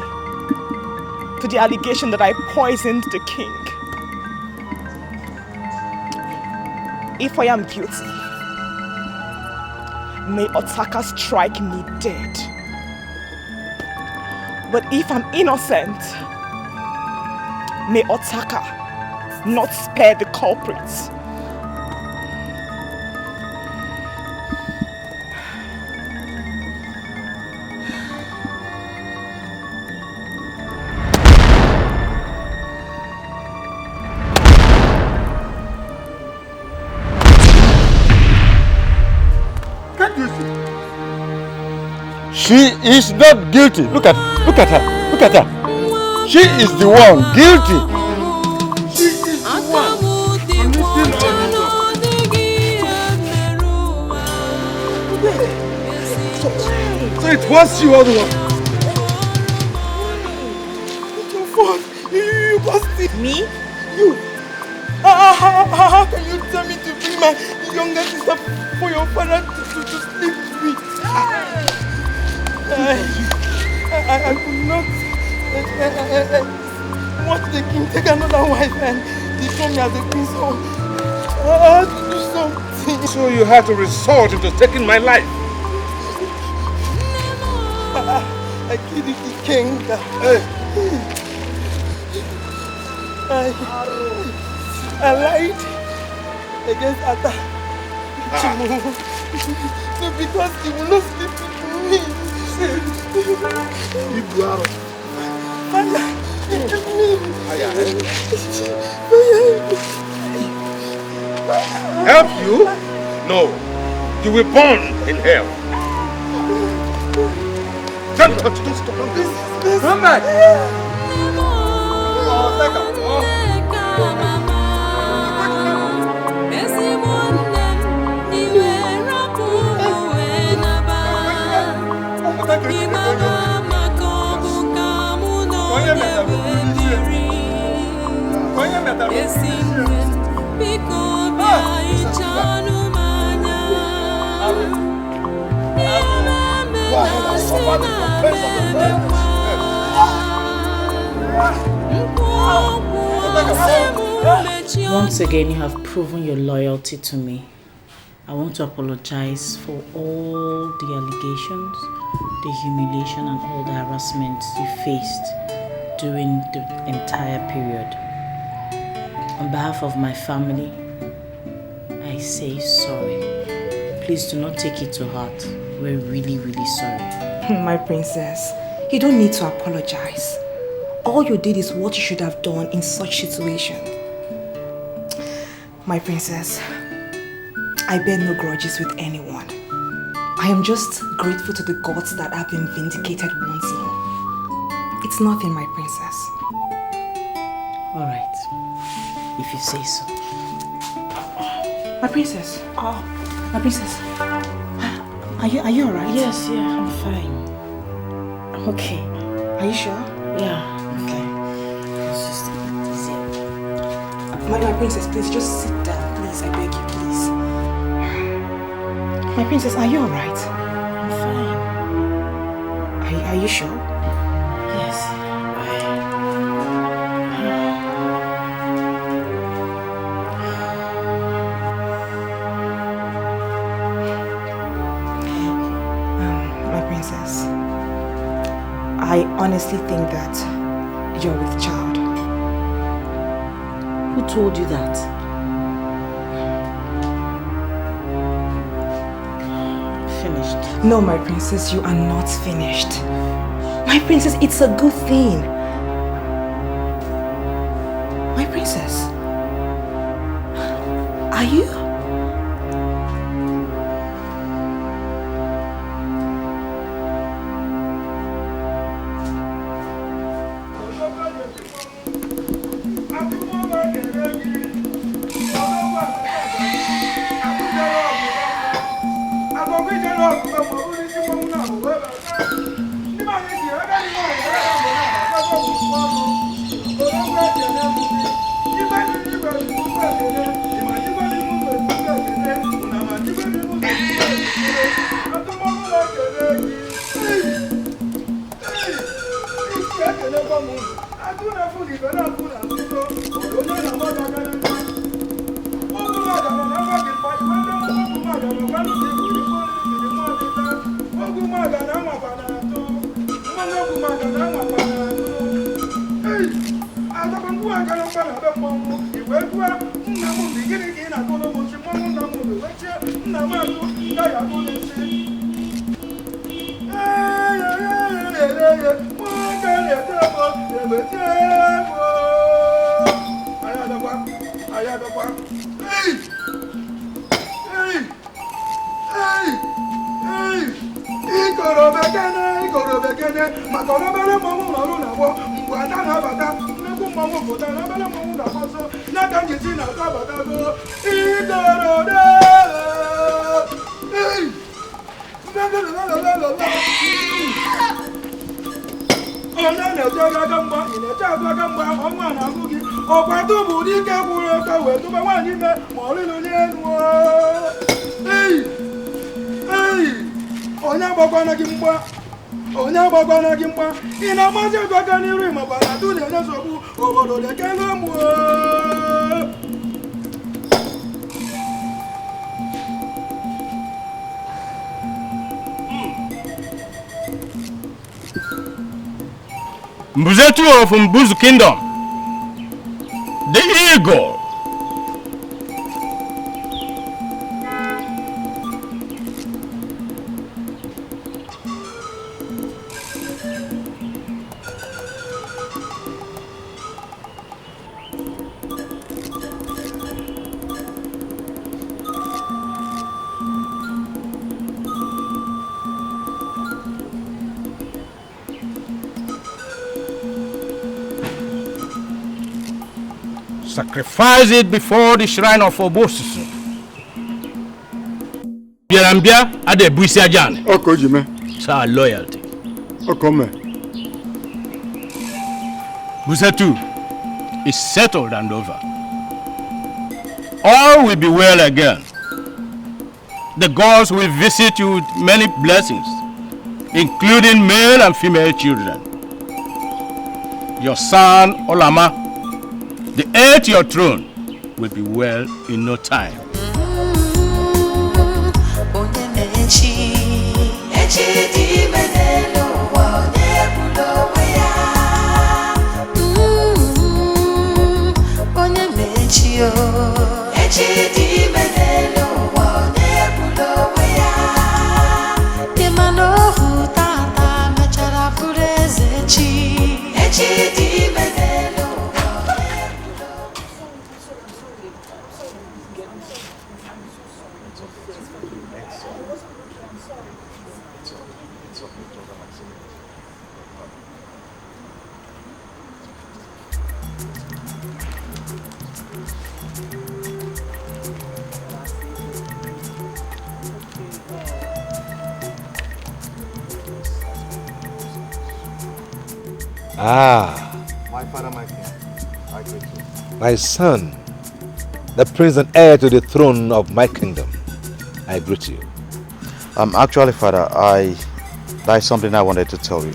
Speaker 3: to the allegation that I poisoned the king. If I am guilty, may Otaka strike me dead. But if I'm innocent, may Otaka not spare the culprits.
Speaker 4: She is not guilty. Look at her. Look at her. She is the one guilty. She is the one.
Speaker 12: So it was you all the while.
Speaker 13: It's your fault. You busted me. You. How can you tell me to bring my younger sister for your father to sleep with me? I could not watch the king take another wife and dethrone me as a queen, so I had to do something.
Speaker 11: So you had to resort into taking my life?
Speaker 13: I killed the king. I lied against Atta. So because he will not sleep with me.
Speaker 11: Help you? No. You will burn in hell. Don't stop.
Speaker 12: Come back.
Speaker 2: Once again, you have proven your loyalty to me. I want to apologize for all the allegations, the humiliation and all the harassment you faced during the entire period. On behalf of my family, I say sorry. Please do not take it to heart. We're really, really sorry.
Speaker 3: My princess, you don't need to apologize. All you did is what you should have done in such situation. My princess, I bear no grudges with anyone. I am just grateful to the gods that I've been vindicated once more. It's nothing, my princess.
Speaker 2: All right, if you say so.
Speaker 3: My princess, my princess. Are you alright?
Speaker 2: Yes, yeah, I'm fine. I'm okay.
Speaker 3: Are you sure?
Speaker 2: Yeah, okay. It's just easy.
Speaker 3: My princess, please just sit down, please. I beg you, please. My princess, are you alright?
Speaker 2: I'm fine.
Speaker 3: Are you sure?
Speaker 2: Yes.
Speaker 3: My princess, I honestly think that you're with child.
Speaker 2: Who told you that?
Speaker 3: Finished. No, my princess, you are not finished. My princess, it's a good thing. My princess. Are you?
Speaker 16: Mbuzetu of Mbuzu Kingdom, the eagle. Sacrifice it before the shrine of Obosusu. Biarambia ade buisi ajane.
Speaker 12: Oko jime.
Speaker 16: Sa loyalty.
Speaker 12: Oko me.
Speaker 16: Busetu is settled and over. All will be well again. The gods will visit you with many blessings, including male and female children. Your son, Olama, the heir to your throne, will be well in no time.
Speaker 11: Ah,
Speaker 10: My father, my king, I greet you.
Speaker 11: my son, the prince and heir to the throne of my kingdom, I greet you.
Speaker 10: Actually, father, there's something I wanted to tell you.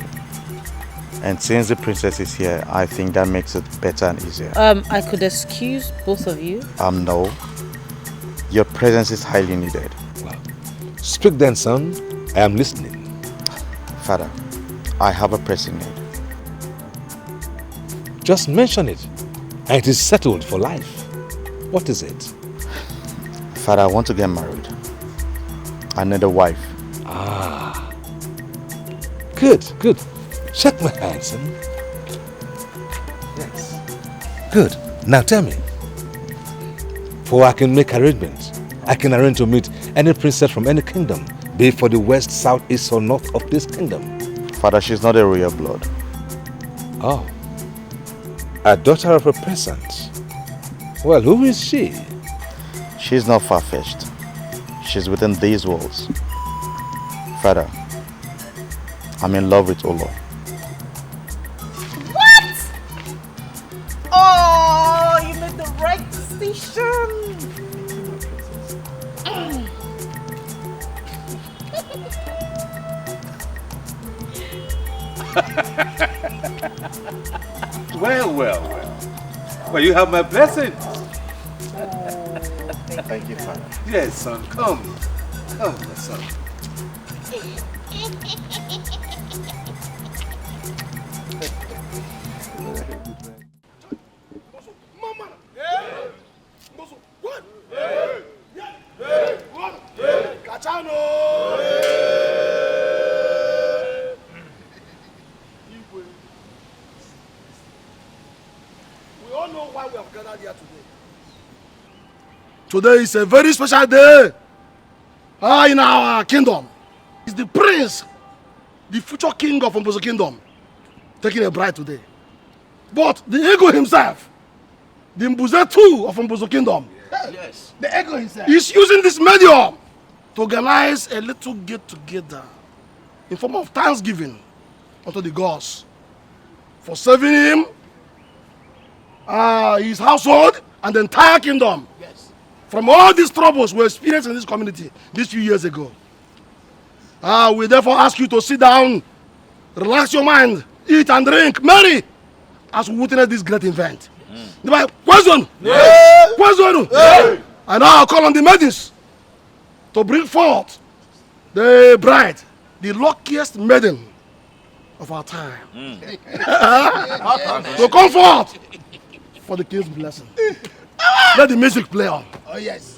Speaker 10: And since the princess is here, I think that makes it better and easier.
Speaker 2: I could excuse both of you.
Speaker 10: No. Your presence is highly needed.
Speaker 11: Well, speak then, son. I am listening.
Speaker 10: Father, I have a pressing need.
Speaker 11: Just mention it, and it is settled for life. What is it?
Speaker 10: Father, I want to get married. I need a wife.
Speaker 11: Ah. Good, good.
Speaker 6: Shake my hand, son. Yes. Good. Now tell me. For I can make arrangements. I can arrange to meet any princess from any kingdom, be it for the west, south, east, or north of this kingdom.
Speaker 19: Father, she's not a royal blood.
Speaker 6: Oh. A daughter of a peasant. Well, who is she?
Speaker 19: She's not far-fetched. She's within these walls. Father, I'm in love with Olo.
Speaker 3: What? Oh, you made the right decision.
Speaker 6: Well. Well, you have my blessing.
Speaker 19: Thank you, Father.
Speaker 6: Yes, son. Come, my son.
Speaker 12: We all know why we have gathered here today. Today is a very special day in our kingdom. It's the prince, the future king of Mboso kingdom, taking a bride today. But the ego himself, the Mbuze too of Mboso kingdom,
Speaker 18: Yes. The ego himself.
Speaker 12: is using this medium to organize a little get-together in form of thanksgiving unto the gods for saving him, his household, and the entire kingdom from all these troubles we experienced in this community these few years ago. We therefore ask you to sit down, relax your mind, eat and drink, merry, as we witness this great event. Question! Question! And now I call on the maidens to bring forth the bride, the luckiest maiden of our time. To come forth for the king's blessing. Let the music play on.
Speaker 18: Oh, yes.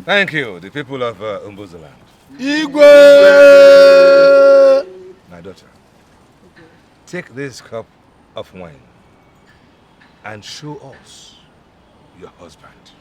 Speaker 6: Thank you, the people of Mboso land.
Speaker 12: Igwe!
Speaker 6: My daughter, take this cup of wine and show us your husband.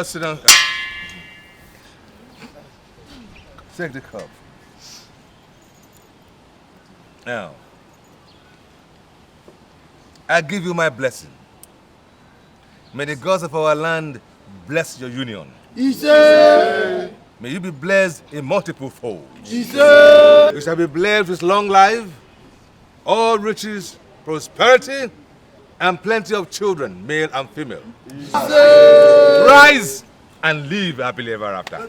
Speaker 11: Just sit down. Take the cup. Now, I give you my blessing. May the gods of our land bless your union. May you be blessed in multiple folds. You shall be blessed with long life, all riches, prosperity, and plenty of children, male and female. Rise and live happily ever after.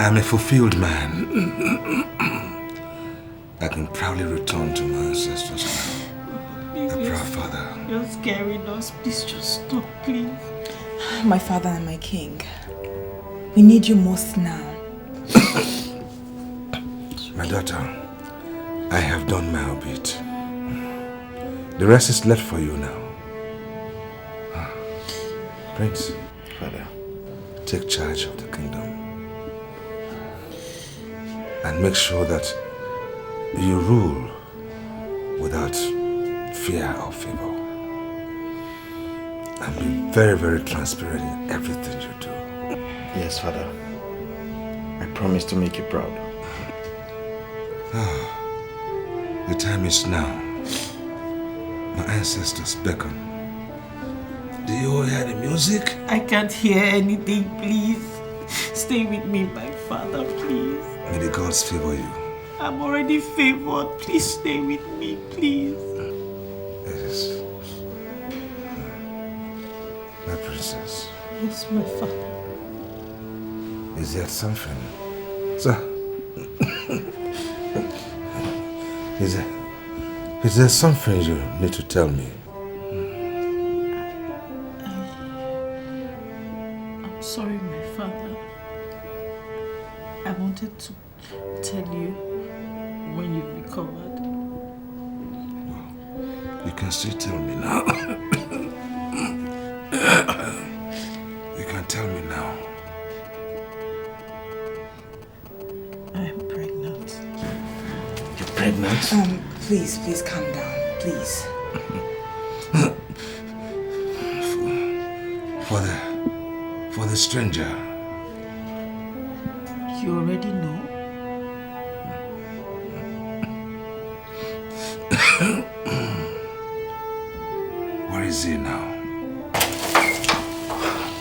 Speaker 11: I'm a fulfilled man. I can proudly return to my ancestors now. A proud father.
Speaker 15: You're scaring us. Please just stop, please.
Speaker 3: My father and my king, we need you most now.
Speaker 11: My daughter, I have done my bit. The rest is left for you now. Prince,
Speaker 19: Father,
Speaker 11: take charge of the kingdom. And make sure that you rule without fear or favor. And be very, very transparent in everything you do.
Speaker 19: Yes, Father. I promise to make you proud.
Speaker 11: The time is now. My ancestors beckon. Do you all hear the music?
Speaker 15: I can't hear anything, please. Stay with me, my father, please.
Speaker 11: May the gods favor you.
Speaker 15: I'm already favored. Please stay with me, please.
Speaker 11: Yes. My princess.
Speaker 15: Yes, my father.
Speaker 11: Is there something? Sir? Is there something you need to tell me?
Speaker 15: I'm sorry, my father. I wanted to tell you when you recovered.
Speaker 11: Well, you can still tell me now. You can tell me now.
Speaker 15: I'm pregnant.
Speaker 11: You're pregnant?
Speaker 3: Please calm down, please.
Speaker 11: For the stranger.
Speaker 15: You already know?
Speaker 11: Where is he now?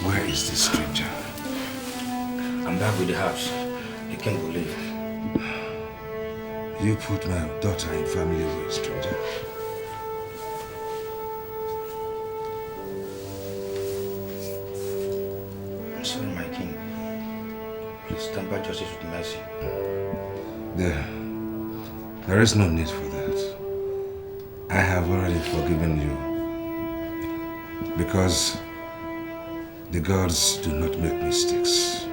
Speaker 11: Where is this stranger?
Speaker 10: I'm back with the house. You can't believe.
Speaker 11: You put my daughter in family with a stranger.
Speaker 10: I'm sorry, my king. Please temper justice with mercy.
Speaker 11: There is no need for that. I have already forgiven you. Because the gods do not make mistakes.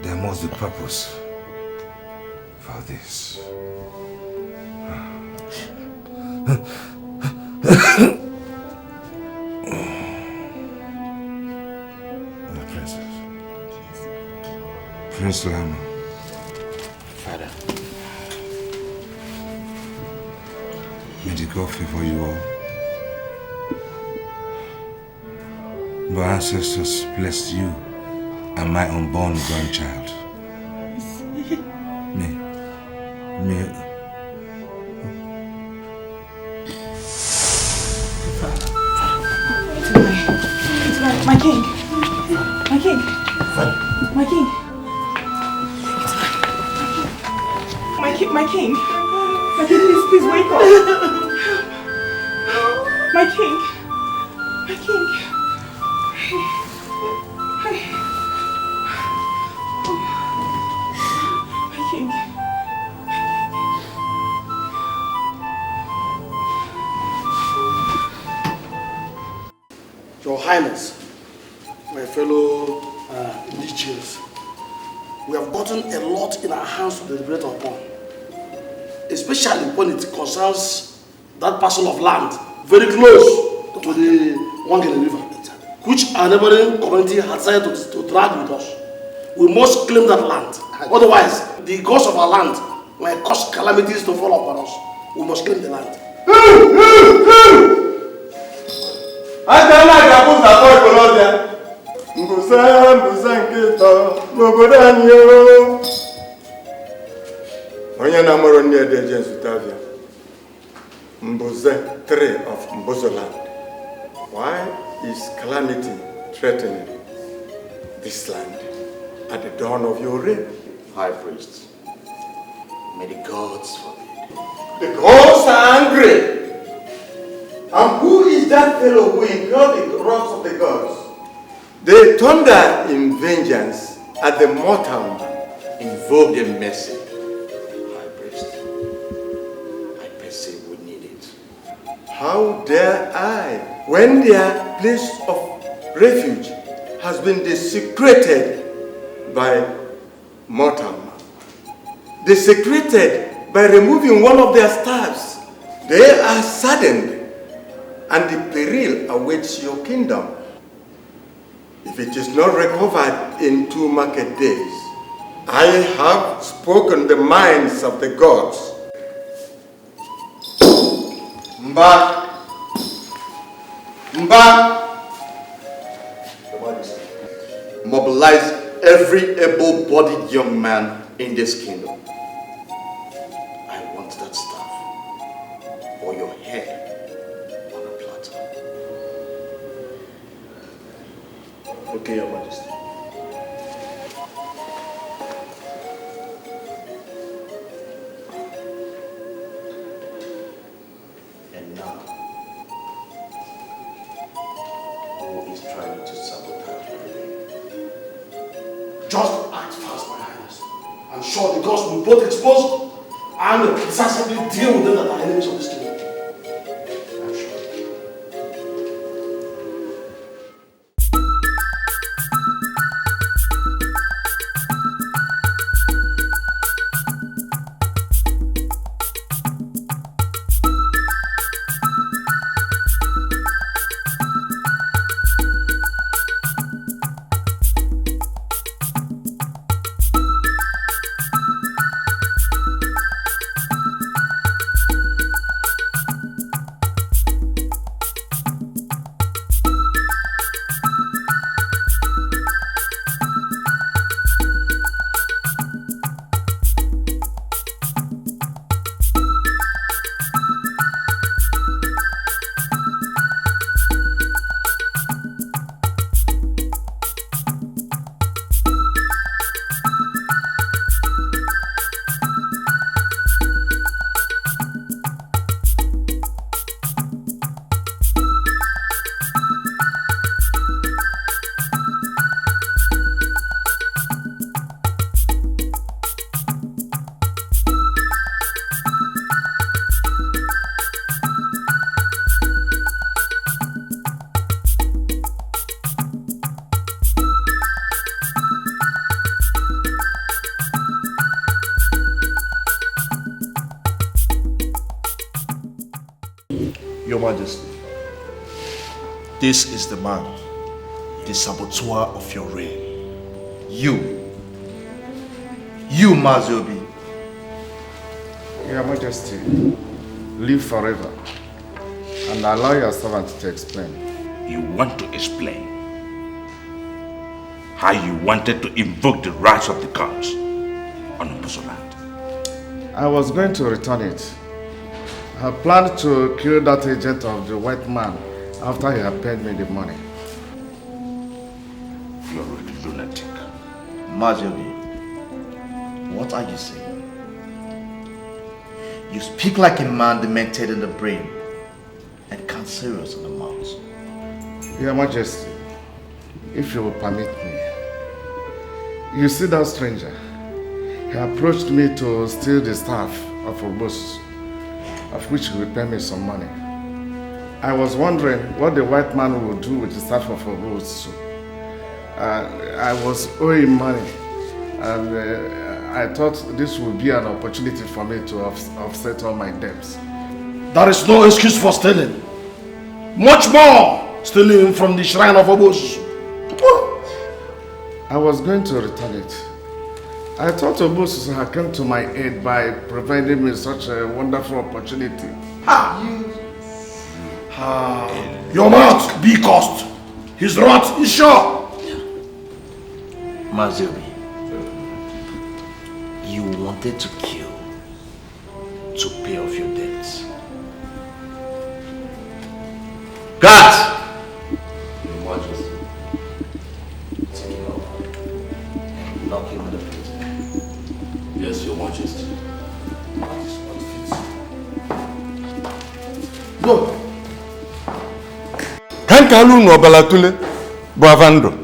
Speaker 11: There must be purpose for this. Princess. Prince Lama.
Speaker 10: Father.
Speaker 11: May the God favor you all.
Speaker 6: but ancestors blessed you and my unborn grandchild. Me.
Speaker 3: My king. My king. My king. My king. My king. My king, please wake up. My king. My king. My king.
Speaker 12: Your Highness, my fellow leeches, we have gotten a lot in our hands to deliberate upon, especially when it concerns that parcel of land very close to the Wangele River, which our neighboring community has decided to drag with us. We must claim that land. Otherwise, the gods of our land might cause calamities to fall upon us. We must claim the land.
Speaker 4: Onye na-amụrụ nne Edeje Nzutavia, Mbuze 3 of Mbuzoland. Why is calamity threatening this land at the dawn of your reign?
Speaker 18: High Priest, may the gods forbid.
Speaker 4: The gods are angry. And who is that fellow who incurred the wrath of the gods? They thunder in vengeance at the mortal man.
Speaker 18: Invoke their mercy.
Speaker 4: How dare I, when their place of refuge has been desecrated by mortal man, desecrated by removing one of their staffs. They are saddened, and the peril awaits your kingdom. If it is not recovered in 2 market days, I have spoken the minds of the gods. Mba!
Speaker 18: Mobilize every able-bodied young man in this kingdom. I want that staff or your head on a platter.
Speaker 12: Okay, Your Majesty.
Speaker 18: And now, who is trying to sabotage my reign?
Speaker 12: Just act fast, my Highness. I'm sure the gods will both expose and decisively deal with them that are enemies of this kingdom. I'm sure.
Speaker 18: Your Majesty, this is the man, the saboteur of your reign. You, Maziobi.
Speaker 20: Your Majesty, live forever and allow your servant to explain.
Speaker 7: You want to explain? how you wanted to invoke the rights of the gods on Mbuzo land.
Speaker 8: I was going to return it. I planned to kill that agent of the white man after he had paid me the money.
Speaker 7: You're a lunatic.
Speaker 10: Majobi, what are you saying? You speak like a man demented in the brain and cancerous in the mouth.
Speaker 8: Your Majesty, if you will permit me. You see that stranger? He approached me to steal the staff of Obos, of which he will pay me some money. I was wondering what the white man would do with the staff of Obos. I was owing money, and I thought this would be an opportunity for me to offset all my debts.
Speaker 18: There is no excuse for stealing. Much more stealing from the shrine of Obos.
Speaker 8: I was going to return it. I thought Obos had come to my aid by providing me such a wonderful opportunity.
Speaker 18: Your mouth be cursed. His wrath is sure.
Speaker 10: Mazobi, you wanted to kill to pay off your debts.
Speaker 9: Guards!
Speaker 10: Your Majesty, take him out and lock him in the prison.
Speaker 9: Yes, Your Majesty.
Speaker 10: That is what fits.
Speaker 18: Go.
Speaker 4: Kankalu no balatule Boavando.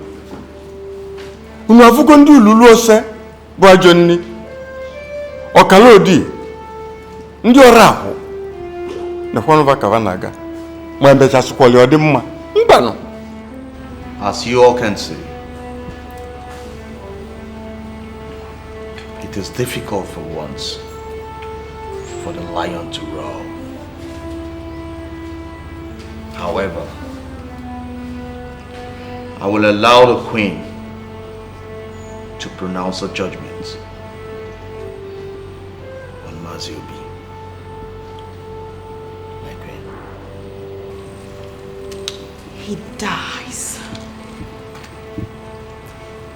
Speaker 4: Unu afugo ndi ululu ose bụ ajọ nni. Ọkala odi ndị ọrụ ahụ na kwanu kava na-aga. Ma mbecha sụkwali ọ dị mma. Mbano.
Speaker 10: As you all can see, it is difficult for once for the lion to roar. However, I will allow the queen to pronounce a judgment on Maziobi, my queen.
Speaker 3: He dies.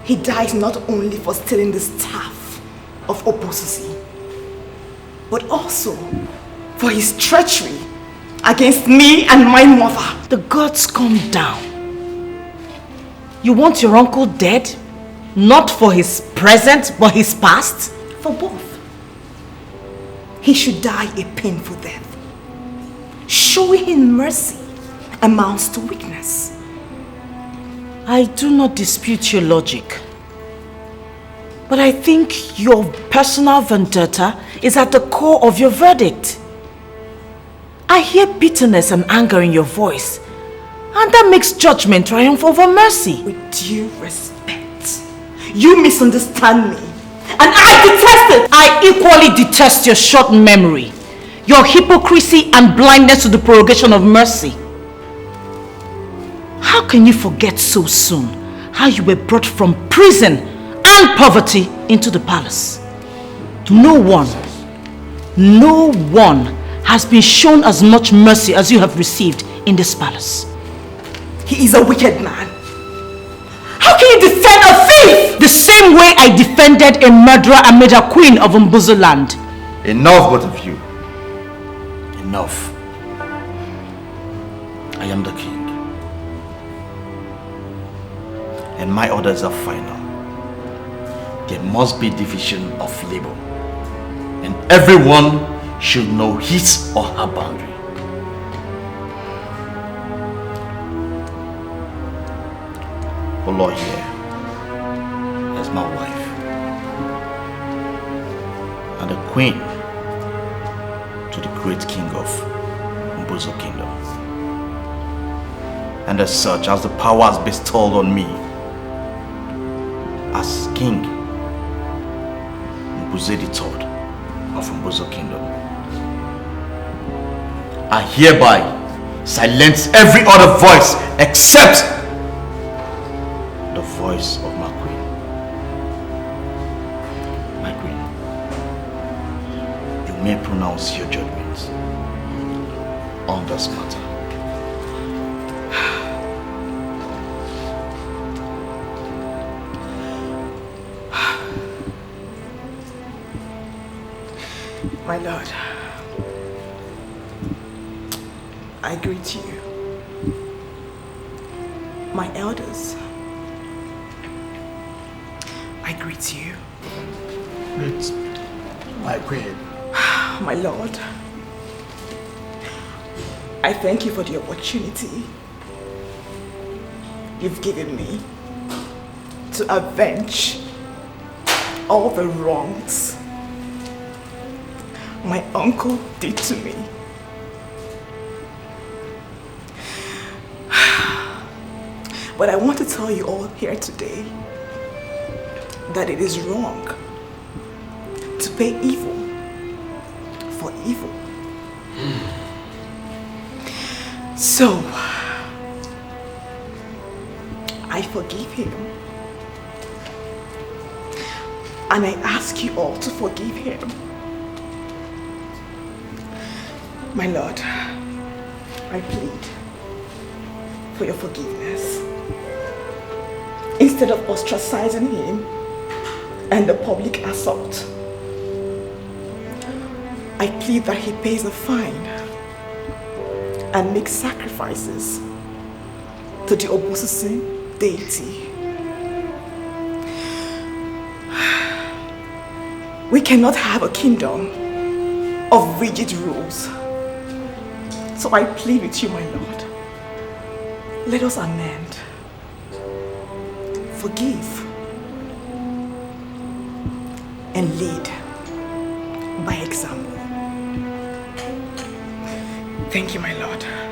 Speaker 3: He dies not only for stealing the staff of Oposisi, but also for his treachery against me and my mother.
Speaker 2: The gods come down. You want your uncle dead? Not for his present, but his past?
Speaker 3: For both. He should die a painful death. Showing him mercy amounts to weakness.
Speaker 2: I do not dispute your logic. But I think your personal vendetta is at the core of your verdict. I hear bitterness and anger in your voice, and that makes judgment triumph over mercy.
Speaker 3: With due respect, you misunderstand me, and I detest it!
Speaker 2: I equally detest your short memory, your hypocrisy and blindness to the prorogation of mercy. How can you forget so soon how you were brought from prison and poverty into the palace? No one has been shown as much mercy as you have received in this palace.
Speaker 3: He is a wicked man. How can you defend a thief?
Speaker 2: The same way I defended a murderer and made her queen of Mbuzo land.
Speaker 10: Enough, both of you. Enough. I am the king. And my orders are final. There must be division of labor. And everyone should know his or her boundary. Olo here is my wife and the queen to the great king of Mbuzo Kingdom. And as such, as the power is bestowed on me as king Mbuze III of Mbuzo Kingdom, I hereby silence every other voice except the voice of my queen. My queen, you may pronounce your judgment on this matter.
Speaker 3: My Lord, I greet you. My elders, I greet you.
Speaker 18: Great, my queen.
Speaker 3: My Lord, I thank you for the opportunity you've given me to avenge all the wrongs my uncle did to me. But I want to tell you all here today that it is wrong to pay evil for evil. So, I forgive him. And I ask you all to forgive him. My Lord, I plead for your forgiveness. Instead of ostracizing him and the public assault, I plead that he pays a fine and makes sacrifices to the Obususin deity. We cannot have a kingdom of rigid rules. So I plead with you, my Lord. Let us amend. Forgive. And lead by example. Thank you, my Lord.